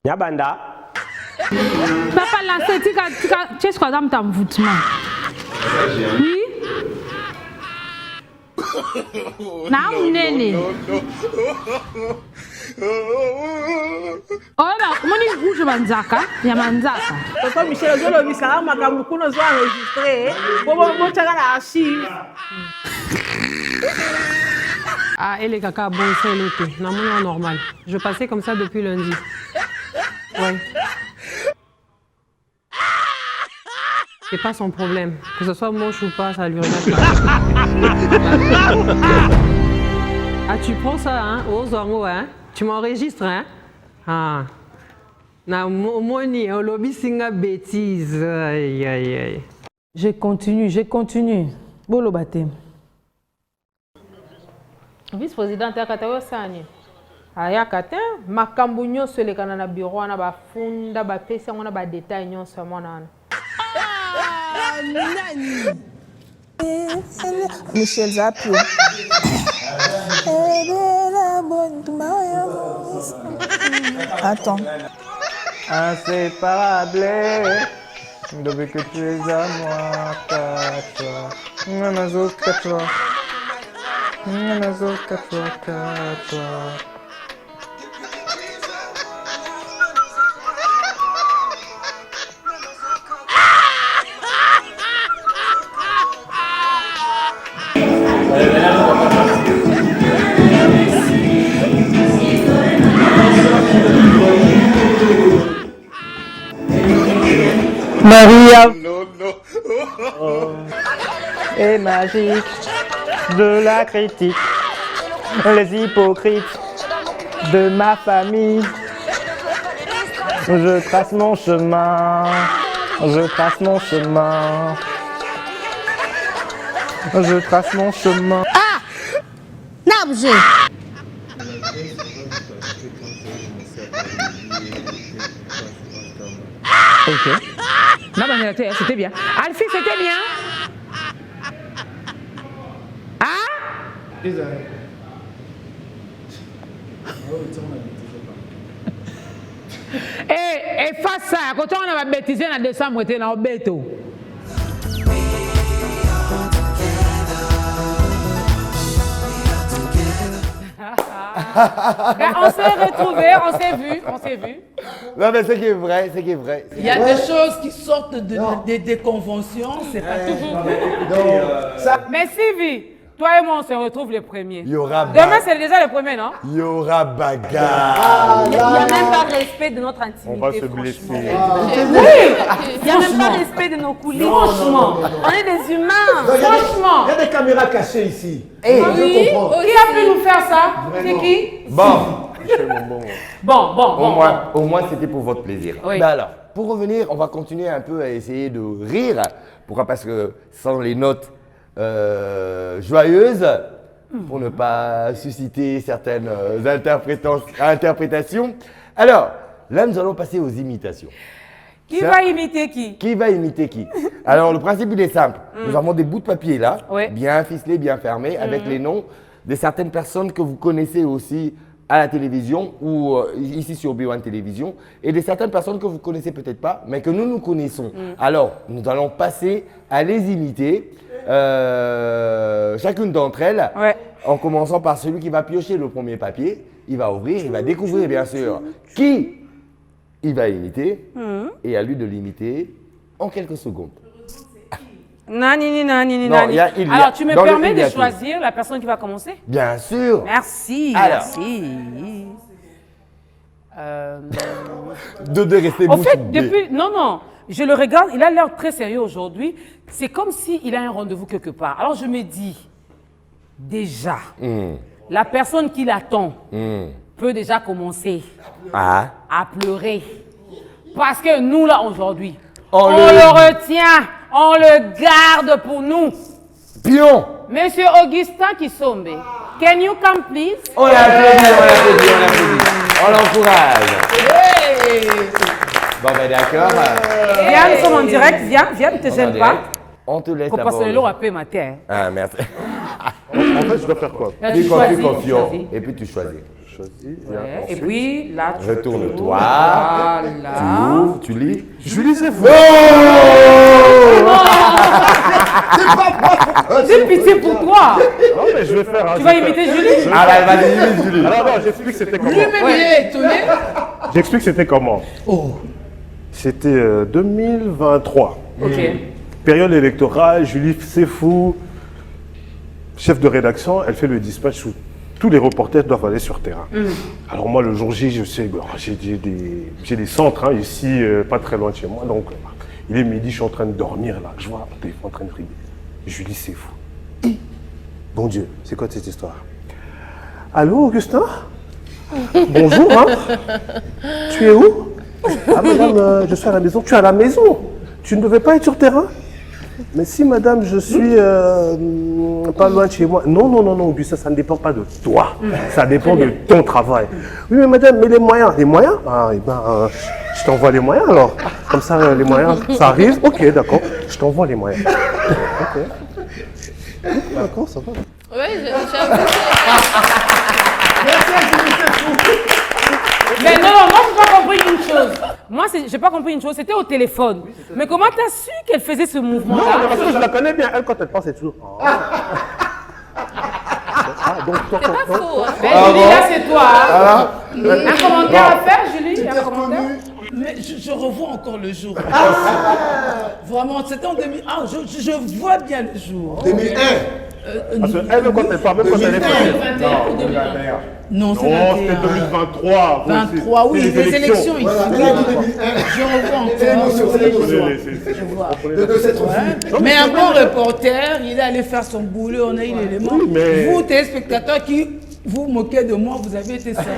Nyabanda. Papa lancé tika qu'est-ce qu'on a mta mvoutement. Oui. Na munene. Oba, moni rouge banzaka, ya manzaka. Tonton Michel, je le vis ça, makambo kuno zo enregistré. Bon tchaka na archive. Ah, elle est caca, bon, c'est l'été. Non, moi, normal. Je passais comme ça depuis lundi. Ouais. C'est pas son problème. Que ce soit moche ou pas, ça lui regarde pas. Ah, tu prends ça, hein, aux ormeaux, hein? Tu m'enregistres, hein? Ah. Na moni, on lobby singa bêtise. Aïe, aïe, aïe. Je continue. Bolo batem. Vice-président, tu as katawa sani. Aya kata makambo nyonso elekana na bureau wana bafunda bapesa ngona ba détail nyonso mona. Michel Zapio. Attends. Inséparable, depuis que tu es à moi, Kacha. Nanazo Kacha. Nanazo Kacha, Kacha. Maria est magique de la critique, les hypocrites de ma famille. Je trace mon chemin, je trace mon chemin, je trace mon chemin. Ah! Nabje! Ok. Non, mais c'était bien. Alfie, c'était bien. Ah? Et face ça, quand on a bêtisé dans décembre, on était dans le béto. On s'est retrouvés, on s'est vu. Non, mais c'est qui est vrai, c'est qui est vrai. Il y a des choses qui sortent des conventions, c'est pas toujours. Mais Sylvie, toi et moi, on se retrouve les premiers. Il y aura Demain, c'est déjà le premier, non? Il y aura bagarre. Il n'y a même pas respect de notre intimité. On va se blesser. Oui, il n'y a même pas respect de nos coulisses. Franchement, on est des humains. Franchement. Il y a des caméras cachées ici. Oui, Je comprends. qui a pu nous faire ça? C'est qui? Au moins, c'était pour votre plaisir. Oui. Ben alors, pour revenir, on va continuer un peu à essayer de rire. Pourquoi? Parce que sans les notes joyeuses, pour ne pas susciter certaines interprétations. Alors, là, nous allons passer aux imitations. Qui va imiter qui? Qui va imiter qui? Alors, le principe, il est simple. Nous avons des bouts de papier là, bien ficelés, bien fermés, avec les noms de certaines personnes que vous connaissez aussi à la télévision ou ici sur B1 Télévision, et de certaines personnes que vous ne connaissez peut-être pas, mais que nous connaissons. Alors, nous allons passer à les imiter, chacune d'entre elles, en commençant par celui qui va piocher le premier papier. Il va ouvrir, il va découvrir bien sûr qui il va imiter, et à lui de l'imiter en quelques secondes. Alors, tu me permets de choisir la personne qui va commencer? Bien sûr. Merci. Alors. Merci. De rester En bouche fait, bée. depuis... Non, je le regarde, il a l'air très sérieux aujourd'hui. C'est comme s'il a un rendez-vous quelque part. Alors, je me dis, déjà, la personne qui l'attend peut déjà commencer à pleurer. Parce que nous, là, aujourd'hui, on le retient, on le garde pour nous. Pion. Monsieur Augustin Kisombe, can you come, please? On l'applaudit. On l'encourage. Bon, ben d'accord. Viens, nous sommes en direct. Viens, ne te gêne pas. On te laisse Faut d'abord. passer le lot à paix, ma terre. Ah, merci. En fait, je dois faire quoi? Tu fais confiance et puis tu choisis. choisi. Ouais. Et ensuite- puis là, tu Retourne-toi. Voilà. Tu ouvres, tu lis. Julie, c'est vous. J'ai pitié pour toi. Non, mais je vais faire. Tu vas imiter Julie? Ah bah, vas-y, imite Julie. Alors, non, j'explique c'était comment. Lui-même, il est étonné. J'explique c'était comment. Oh. C'était 2023. Ok. Période électorale, Julie Sefou, chef de rédaction, elle fait le dispatch où tous les reporters doivent aller sur terrain. Alors moi, le jour J, je sais, j'ai des centres hein, ici, pas très loin de chez moi. Donc, il est midi, je suis en train de dormir là. Je vois mon téléphone en train de rire. Julie Sefou. Bon Dieu, c'est quoi cette histoire? Allô, Augustin? Bonjour, hein? Tu es où? Ah madame, je suis à la maison. Tu es à la maison? Tu ne devais pas être sur terrain? Mais si madame, je suis pas loin de chez moi. Non, non, non, non, Augustin, ça ne dépend pas de toi. Ça dépend de ton travail. Oui, mais madame, mais les moyens? Les moyens? Ah, eh ben, je t'envoie les moyens alors. Comme ça, les moyens, ça arrive? Ok, d'accord. Je t'envoie les moyens. Ok. D'accord, ça va. Ouais, j'avoue. Mais non, moi, je n'ai pas compris une chose. Moi, j'ai pas compris une chose, c'était au téléphone. Mais comment tu as su qu'elle faisait ce mouvement-là? Non, parce que je la connais bien. Elle, quand elle pense, c'est toujours. Donc, C'est pas faux, hein. Mais Julie, là, c'est toi. Hein? Un commentaire à faire, Julie? Un commentaire? Mais je revois encore le jour. Vraiment, c'était en 2000. Ah, je vois bien le jour. 2001. Parce qu'elle, quand elle parle, même quand elle est petite. Non, c'est Non, c'était 2023. 23, oui, les élections ici. Je revois encore. Je vois. Mais un bon reporter, il est allé faire son boulot, on a eu l'élément. Oui, mais- Vous, téléspectateurs qui vous moquez de moi, vous avez été servis.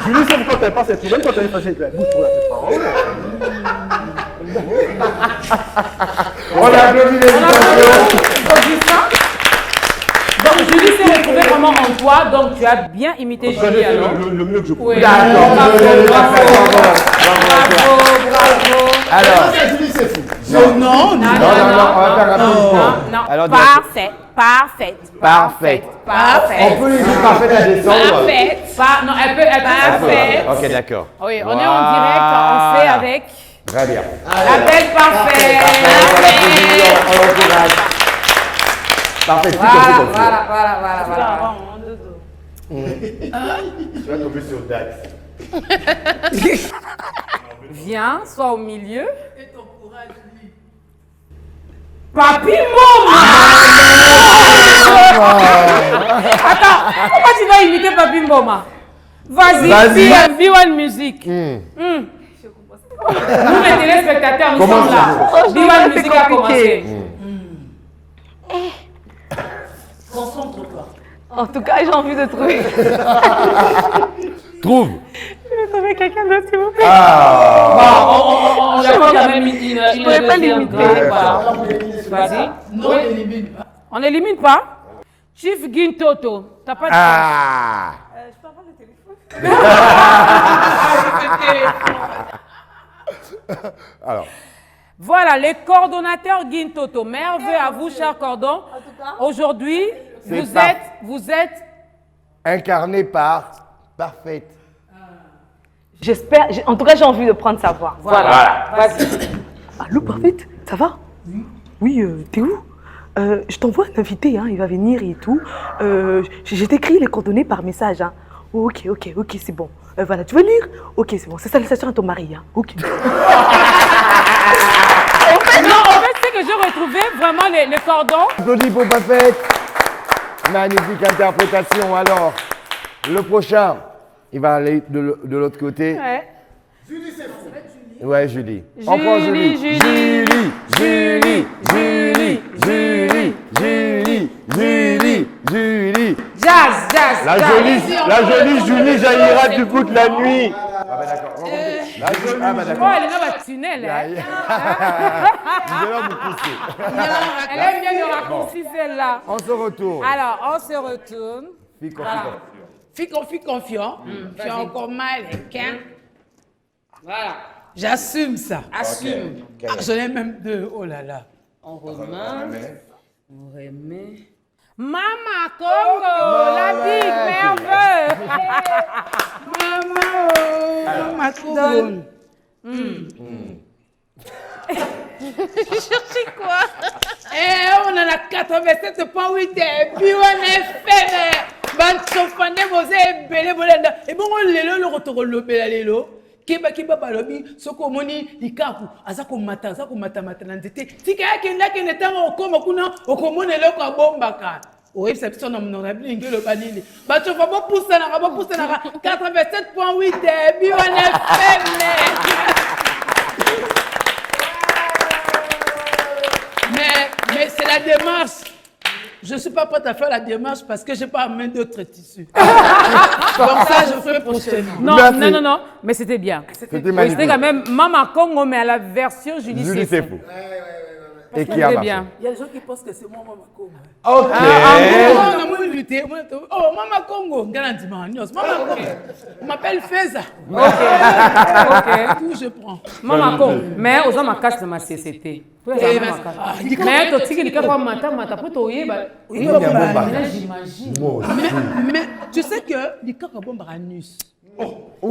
Julie, c'est quand elle passe, elle même quand elle est fâchée, elle bouge pour la On a applaudi les Donc Julie s'est retrouvée vraiment en toi, donc tu as bien imité Julie alors. Le mieux que je Oui, pouvais. d'accord, bravo. Alors, Julie, c'est fou. non, on va faire un ping-pong. Alors, Parfait, parfait. Parfait. Parfait. On peut lui dire parfait à descendre. Parfait. Non, elle peut. Parfait. Ok, d'accord. Oui, on est en direct, on fait avec Très bien. la belle parfait. On l'encourage. Parfait, c'est Voilà. Tu vas tomber sur Dax. Viens, sois au milieu. Papi Mboma! Attends, pourquoi tu vas imiter Papi Mboma? Vas-y, B1 Music. Nous, les téléspectateurs, nous sommes là. B1 Music a commencé. Concentre-toi. En tout cas, j'ai envie de trouver. Trouve. Je vais trouver quelqu'un d'autre, s'il vous plaît. Bon, on a quand même une. Je ne pourrais pas l'imiter. Vas-y. Non, on n'élimine pas. On n'élimine pas? Chief Gintoto. T'as pas de Ah. Je peux avoir le téléphone. Alors, Voilà, les coordonnateurs Gintoto. Merveille à vous, chers cordons. Aujourd'hui, vous êtes incarné par Parfaite. J'espère, en tout cas, j'ai envie de prendre sa voix. Voilà. Vas-y. Allô, Parfaite, ça va? Oui, t'es où? Je t'envoie un invité, hein, il va venir et tout. J'ai écrit les coordonnées par message. Hein. Oh, ok, c'est bon. Voilà, tu veux lire? Ok, c'est bon. C'est salutations à ton mari. Hein. Ok. En fait, c'est que j'ai retrouvé vraiment les cordons. Applaudis pour Parfaite. Magnifique interprétation. Alors, le prochain, il va aller de l'autre côté. Ouais. Julie, c'est fou. Ouais, Julie. On prend Julie. Julie. Jazz. La jolie Julie jaillira du bout de la nuit. Ah bah d'accord. Oh, elle est dans la tunnel. Hein? Elle aime bien le raccourci, celle-là. On se retourne. Alors, on se retourne. Fais confiant. Tu as encore mal, hein? Voilà. J'assume ça. Assume. J'en ai même deux. Oh là là. On remet. Mama Congo, la big merveille. Mama Congo. Je cherchais quoi? On a la 87.8 et puis on est fait. Bansofane mose belé bolenda. Et bon lelo le rotoro lobela lelo. Kiba balobi soko moni likaku azako mata mata na nzete. Tika yake ndake netanga okoma kuna okomona lelo kwa bombaka. Oui, c'est ça, on a bien le banini. Bah, tu vas pas pousser là, 87.8 et puis on est fait. Mais c'est la démarche. Je ne suis pas prête à faire la démarche parce que je n'ai pas amené d'autres tissus. Donc ça, je ferai prochainement. Non. Mais c'était bien. C'était magnifique. C'était quand même Mama Congo, mais à la version Julie Sefou. Et qui a marché. Bien. Il y a des gens qui pensent que c'est moi, Mama Congo. Ok. On a lutté. Oh, Mama Congo. Mama Congo. On m'appelle Feza. Ok. Tout je prends. Mama Congo. Mais aux hommes à cache de ma CCT. Mais tu sais qu'il y a mata pour toi, j'imagine. Mais tu sais que les cas comme anus.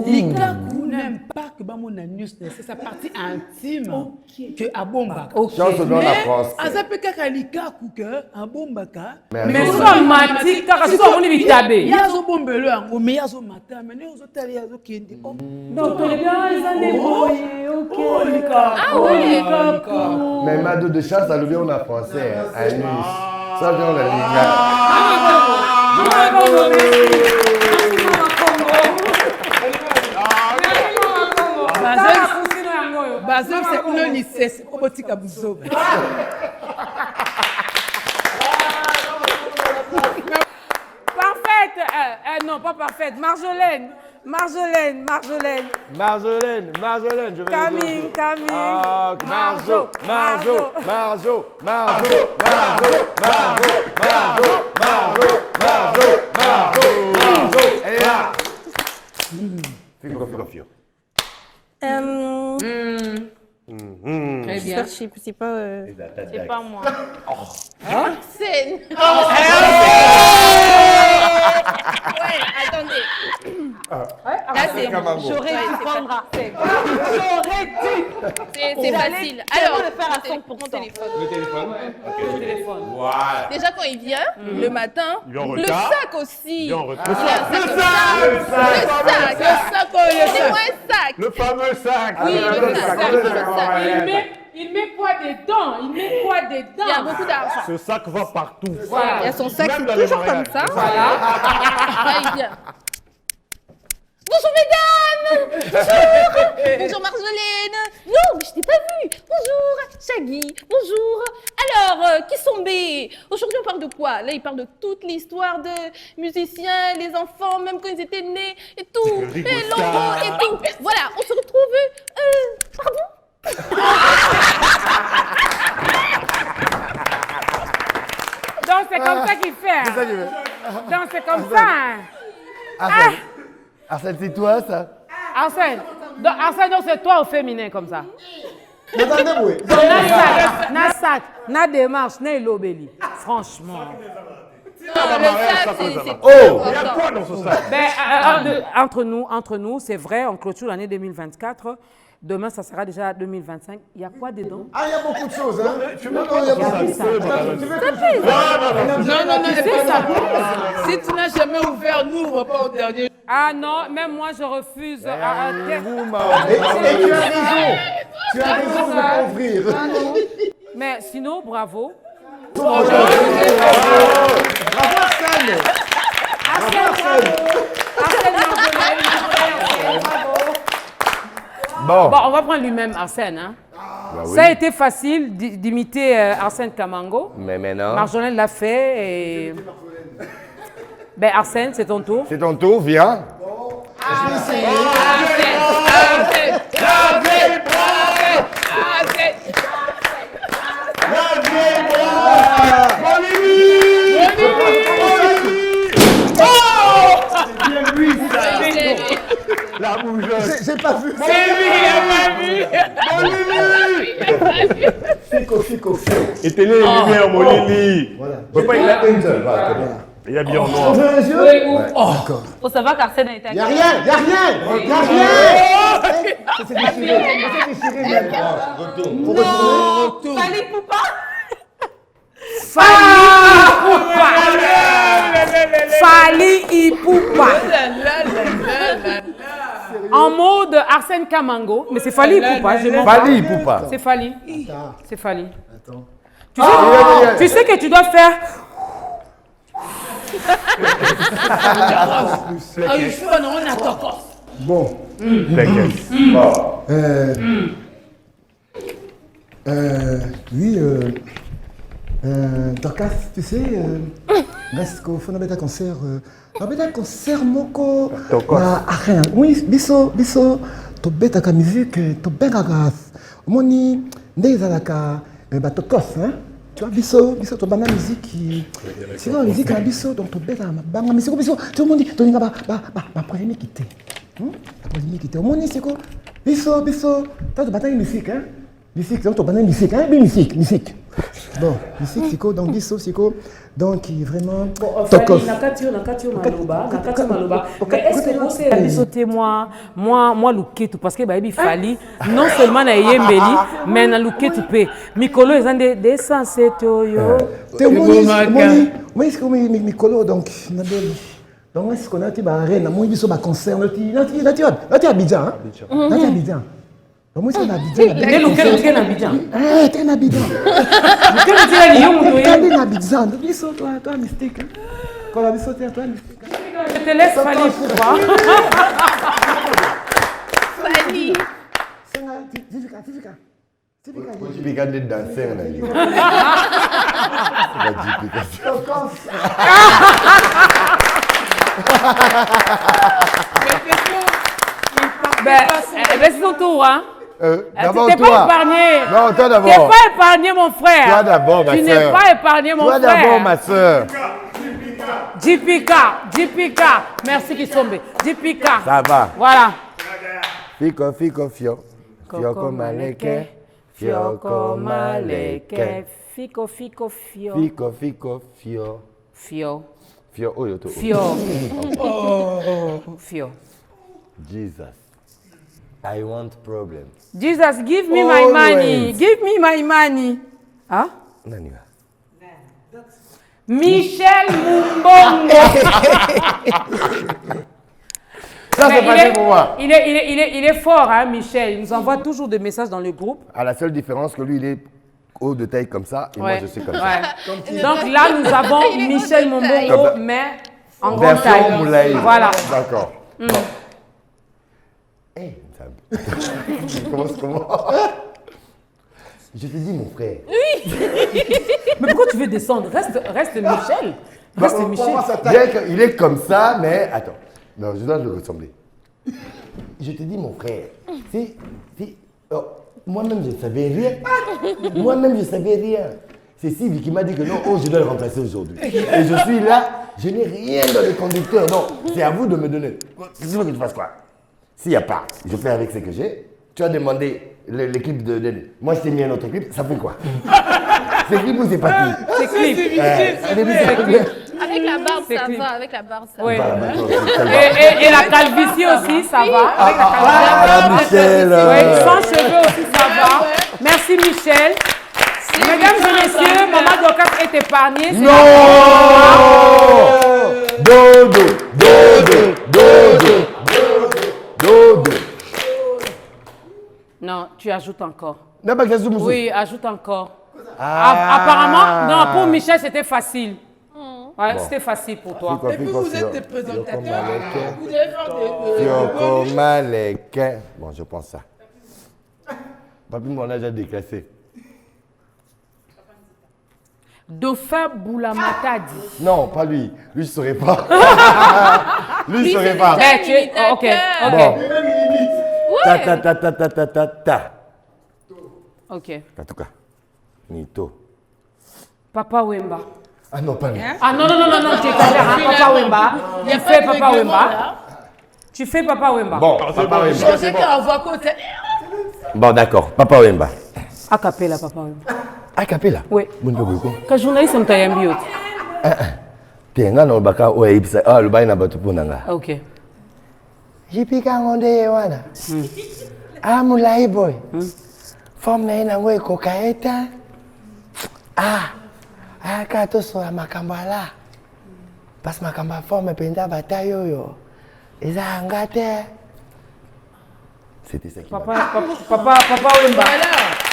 Les gars n'aiment pas que mon anus, c'est sa partie intime que à bomba. Dans la France. Azapeka lika kuke a bombaka. Mais ça matique car ça on est vitabé. Yazo bombelo ango mais yazo mata mais yazo tali yazo kendi. Donc les gars ils ont débrouillé. OK lika. Ah oui. Mais mado de chasse ça le bien en français anus. Ça vient la Bazov, c'est une lycée, c'est pas petit à Bouzov. Parfaite. Non, pas parfaite. Marjolaine, je vais Camille. Marjo. Elle est là. Figure. Très bien. C'est pas. C'est pas moi. C'est. Ouais, attendez. Là, c'est. J'aurais dû prendre. C'est facile. Alors, le faire à 100%. Mon téléphone. Le téléphone. Ok. Le téléphone. Voilà. Déjà, quand il vient, le matin, Il est en le retard. sac aussi. Il est en retard. Le sac. Donnez-moi un sac. Le fameux sac. Oui, le sac. Il met quoi dedans? Il y a beaucoup d'argent. Ce sac va partout. Voilà. Il y a son sac, Même c'est dans les toujours comme mariages. ça. Voilà. Là, il vient. Bonjour mesdames. Bonjour Marjolaine. Non, mais je t'ai pas vu. Bonjour Shaggy. Bonjour. Alors, qui sont B? Aujourd'hui, on parle de quoi? Là, il parle de toute l'histoire de musiciens, les enfants, même quand ils étaient nés et tout. Et longtemps et tout. Voilà, on se retrouve. Pardon? Donc c'est comme ça qu'il fait. C'est ça qu'il veut. Donc c'est comme ça. Arsène, c'est toi ça? Arsène, donc c'est toi au féminin comme ça. Mais attendez, oui. Na sac, na démarche, na lobeli. Franchement. Le sac, c'est Oh, il y a quoi dans ce sac? Entre nous, c'est vrai, on clôture l'année 2024. Demain, ça sera déjà 2025. Il y a quoi dedans? Ah, il y a beaucoup de choses, hein. Non, il y a beaucoup de ça. Non, c'est ça. Si tu n'as jamais ouvert, n'ouvre pas au dernier. Ah non, même moi je refuse. Et tu as raison. Tu as raison de ne pas ouvrir. Mais sinon, bravo. Bravo, Arsène. Bon, on va prendre lui-même Arsène. Hein. Bah oui. Ça a été facile d'imiter Arsène Kamango. Mais maintenant. Marjolaine l'a fait et. Ben Arsène, c'est ton tour. C'est ton tour, viens. La bougeotte. J'ai pas vu. Fico. Éteignez les lumières, mon Lily. Voilà. Papa, il a Voilà, c'est bien. Il est bien en noir. Ouvre les yeux. Ouais. D'accord. Faut savoir qu'Arsène a été Y'a rien. C'est déchiré. Faut retourner. Fali Poupa. Fali Ipupa. En mode Arsène Kamango, mais c'est Fali Ipupa. Fali Ipupa. C'est Fali. C'est Fali. Attends. Tu sais que tu dois faire. Bon. T'inquiète. Oui, Dorcas, tu sais, reste qu'au fond d'un concert, moko, rien. Oui, biso, to beta ka musique, to benga gas. Moni, ndezalaka, batokos, hein. Tu vois, biso, to bana musique, sinon la musique à biso, donc to beta, banga musique, biso, tout le monde dit, to ninga ba premier quitté. La première quitté. Moni, c'est quoi? Biso, t'as de bataille musique, hein. Musique, donc tu as musique, hein? Musique. Bon, musique, c'est quoi? Donc, biso, c'est quoi? Donc, vraiment. Fali, nakatio maloba. Mais est-ce que vous savez sauter moi, Luketu, parce que Baby Fali, non seulement na yembeli, mais na Luketu pe. Mikolo, ils ont des sens, yo. T'es moi, est-ce que Mikolo, donc, donc, est-ce qu'on a été barré, na moi, biso, ba concert, nati Abidjan, hein? Nati Abidjan. Moi, c'est Abidjan. T'es Abidjan. T'es Abidjan. T'es Abidjan. Biso, toi, mystique. Quand la biso, toi, mystique. Je te laisse Fali Poupa. Fali. Jipika de danser là. C'est ton tour, hein? D'abord, tu n'es pas épargné. Non, toi d'abord. Tu n'es pas épargné, mon frère. Toi d'abord, ma soeur. Tu n'es pas épargné, mon frère. Toi d'abord, ma soeur. Jipika. Merci, Kisombe. Jipika. Ça va. Voilà. Fico, fio. Fioko maleke. Fioko maleke. Fico, fio. Fico, fio. Fio, oyoto. Fio. Jesus. I want problem. Jesus, give me my money. Give me my money. Hein? Naniwa. Michel Mumbongo. Ça, c'est pas pour moi. Il est fort, hein, Michel. Il nous envoie toujours des messages dans le groupe. À la seule différence que lui, il est haut de taille comme ça et moi, je suis comme ça. Donc là, nous avons Michel Mumbongo, mais en grande taille. Moulay. Voilà. D'accord. Comment? Je te dis, mon frère. Oui. Mais pourquoi tu veux descendre? Reste Michel. Reste Michel. Bien qu'il est comme ça, mais attends. Non, je dois le ressembler. Je te dis, mon frère. Moi-même, je ne savais rien. C'est Sylvie qui m'a dit que non, je dois le remplacer aujourd'hui. Et je suis là, je n'ai rien dans le conducteur. Non, c'est à vous de me donner. Tu veux que tu fasses quoi? S'il n'y a pas, je fais avec ce que j'ai. Tu as demandé l'équipe de... Moi, je t'ai mis un autre clip, ça fait quoi? C'est clip ou c'est pas clip? C'est clip. Avec la barbe, ça va. Avec la barbe, ça va. Et la calvitie aussi, ça va. Avec la calvitie. Michel. Oui, sans cheveux aussi, ça va. Merci, Michel. Mesdames et messieurs, Maman Dorcas est épargnée. Non! Dodo. Non, tu ajoutes encore. Oui, Oui, ajoute encore. Apparemment, non, pour Michel, c'était facile. Ouais, c'était facile pour toi. Et puis vous êtes des présentateurs. Vous devez faire Fioko Maleke. Bon, je pense ça. Papi, on a déjà déclassé. Dauphin Boulamata dit. Non, pas lui. Lui, je ne saurais pas. Lui, je ne saurais pas. Ok. Bon. Ouais. Ta. Ok. Katuka. Nito. Papa Wemba. Ah non, pas lui. Ah non, tu es clair, hein? Papa Wemba. Il fait Papa Wemba. Tu fais Papa Wemba. Bon, Papa Wemba. Je sais qu'on voit côté. Bon, d'accord. Papa Wemba. A cappella, Papa Wemba. A cappella? Oui. Bon, quoi? Quand journaliste, on t'a yambi. T'es un gars, baka, ouais, le bain n'a pas tout pour nanga. Ok. Jipika ngonde wana. Mulai boy. Forme na ina ngwe kokaeta. Aka to so makambala. Pas makamba forme penda batayo yo. Eza angate. C'était ça qui Papa Wemba.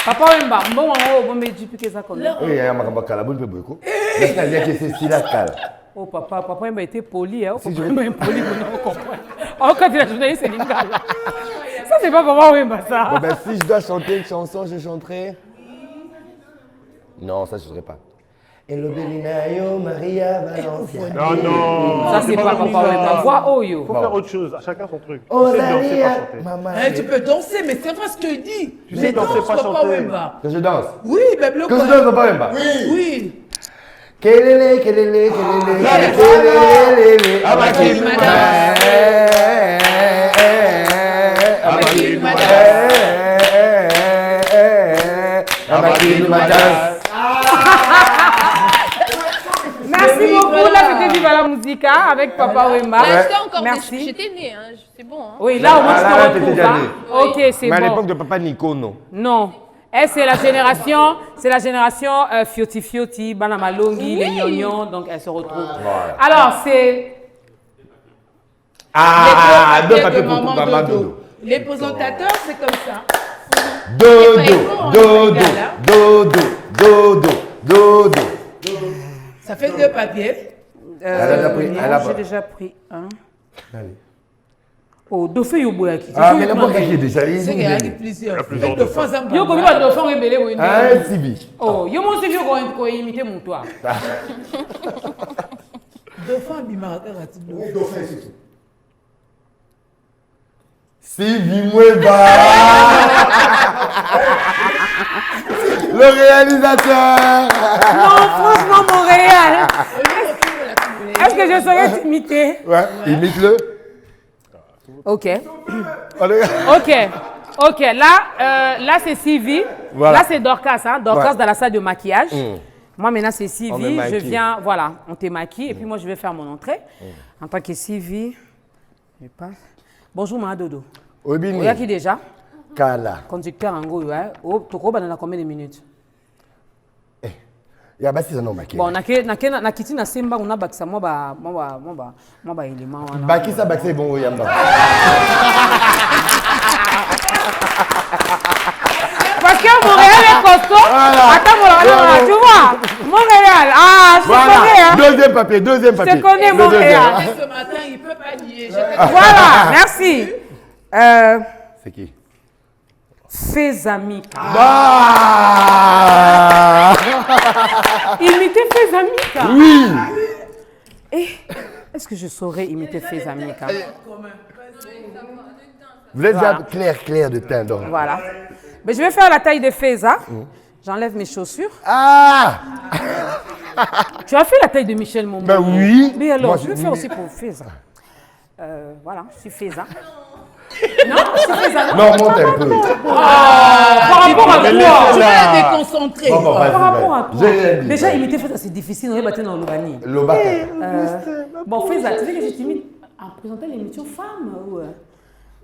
Papa Wemba, bon wango bombe jipike za comme. Oui, il y a makamba kala bonne peboko. Mais ça dire que c'est style kala. Oh Papa Wemba était poli hein. Papa Wemba est poli pour nous comprendre. Oh quand il a journée c'est lingala. Ça c'est pas Papa Wemba ça. Bon ben si je dois chanter une chanson, je chanterai. Non, ça je ne chanterai pas. Hello Belinayo, Maria Valencia. Non. Ça c'est pas Papa Wemba. Voix haut yo. Faut faire autre chose, à chacun son truc. Oh, Tu sais danser, pas chanter. maman. Tu peux danser, mais c'est pas ce que je dis. Tu sais danser, pas Papa chanter. Wemba. Que je danse. Oui, mais bloque. Que je danse Papa Wemba. Oui. Kelele, kelele, kelele, kelele. Abakil Madas. Abakil Madas. Merci beaucoup, là c'était Viva la Musica avec Papa Wemba. Là, j'étais encore Merci. J'étais née, hein. C'est bon. Hein. Oui, là au moins tu te retrouves. déjà Hein. né. Ok, c'est Mais à bon. l'époque de Papa Nico, non. Non. C'est la génération Fioti Fioti, Banamalongi, les Gnognons, donc elle se retrouve. Voilà. Alors c'est... Deux papiers pour Maman Dodo. Les présentateurs, c'est comme ça. Dodo. Ça fait 2 papiers. J'ai déjà pris un. Allez. Oh, Dauphin Yoboyaki. Mais n'importe qui est déjà allé. C'est qu'il y a plusieurs. De fois en Yo komi ba Dauphin rebelle wo inde. Ah, Sibi. Oh, yo mo se ko imiter mon toi. Dauphin Bimaraka Rati. Oui, dauphin, c'est tout. Sibi Mweba. Le réalisateur. Non, franchement, Montréal. Est-ce que je saurais t'imiter? Ouais, imite-le. Ok. Ok. Là c'est Sylvie. Voilà. Là c'est Dorcas, hein. Dorcas Ouais. dans la salle de maquillage. Moi maintenant c'est On Sylvie. me Je maquille. viens, voilà, on te maquille et puis moi je vais faire mon entrée en tant que Sylvie. Je passe. Bonjour Mama Dodo. Obini. Oya qui déjà? Kala. Conducteur en gros, ouais. Oh, toko banana combien de minutes? Ya basi za no maquille. Bon, na kiti na semba on a bakisa moi ba élément wana. Bakisa bakisa bon yamba. Parce que Montréal est costaud. Attends, voilà, tu vois. Montréal, je connais. Hein. Deuxième papier. Je connais Montréal. Ce matin, il ne peut pas nier. Voilà, merci. C'est qui? Fezamika. Imiter Fezamika. Oui. Est-ce que je saurais imiter Fezamika? Vous êtes déjà clair de teint donc. Voilà. Mais je vais faire la taille de Feza. J'enlève mes chaussures. Tu as fait la taille de Michel Mombo? Ben oui. Mais alors, Moi, je vais je- faire aussi pour Feza. Voilà, je suis Feza. Non, je suis Feza. Non, monte un peu. Par rapport à quoi? Tu vas déconcentrer. Bon, vas-y, Par rapport à vas-y. quoi? J'ai rien dit. Déjà, imiter Feza, c'est difficile. On est battu dans l'Obani. Lobaka. Bon, Feza, tu sais que je t'imite en présentant l'émission femme ou...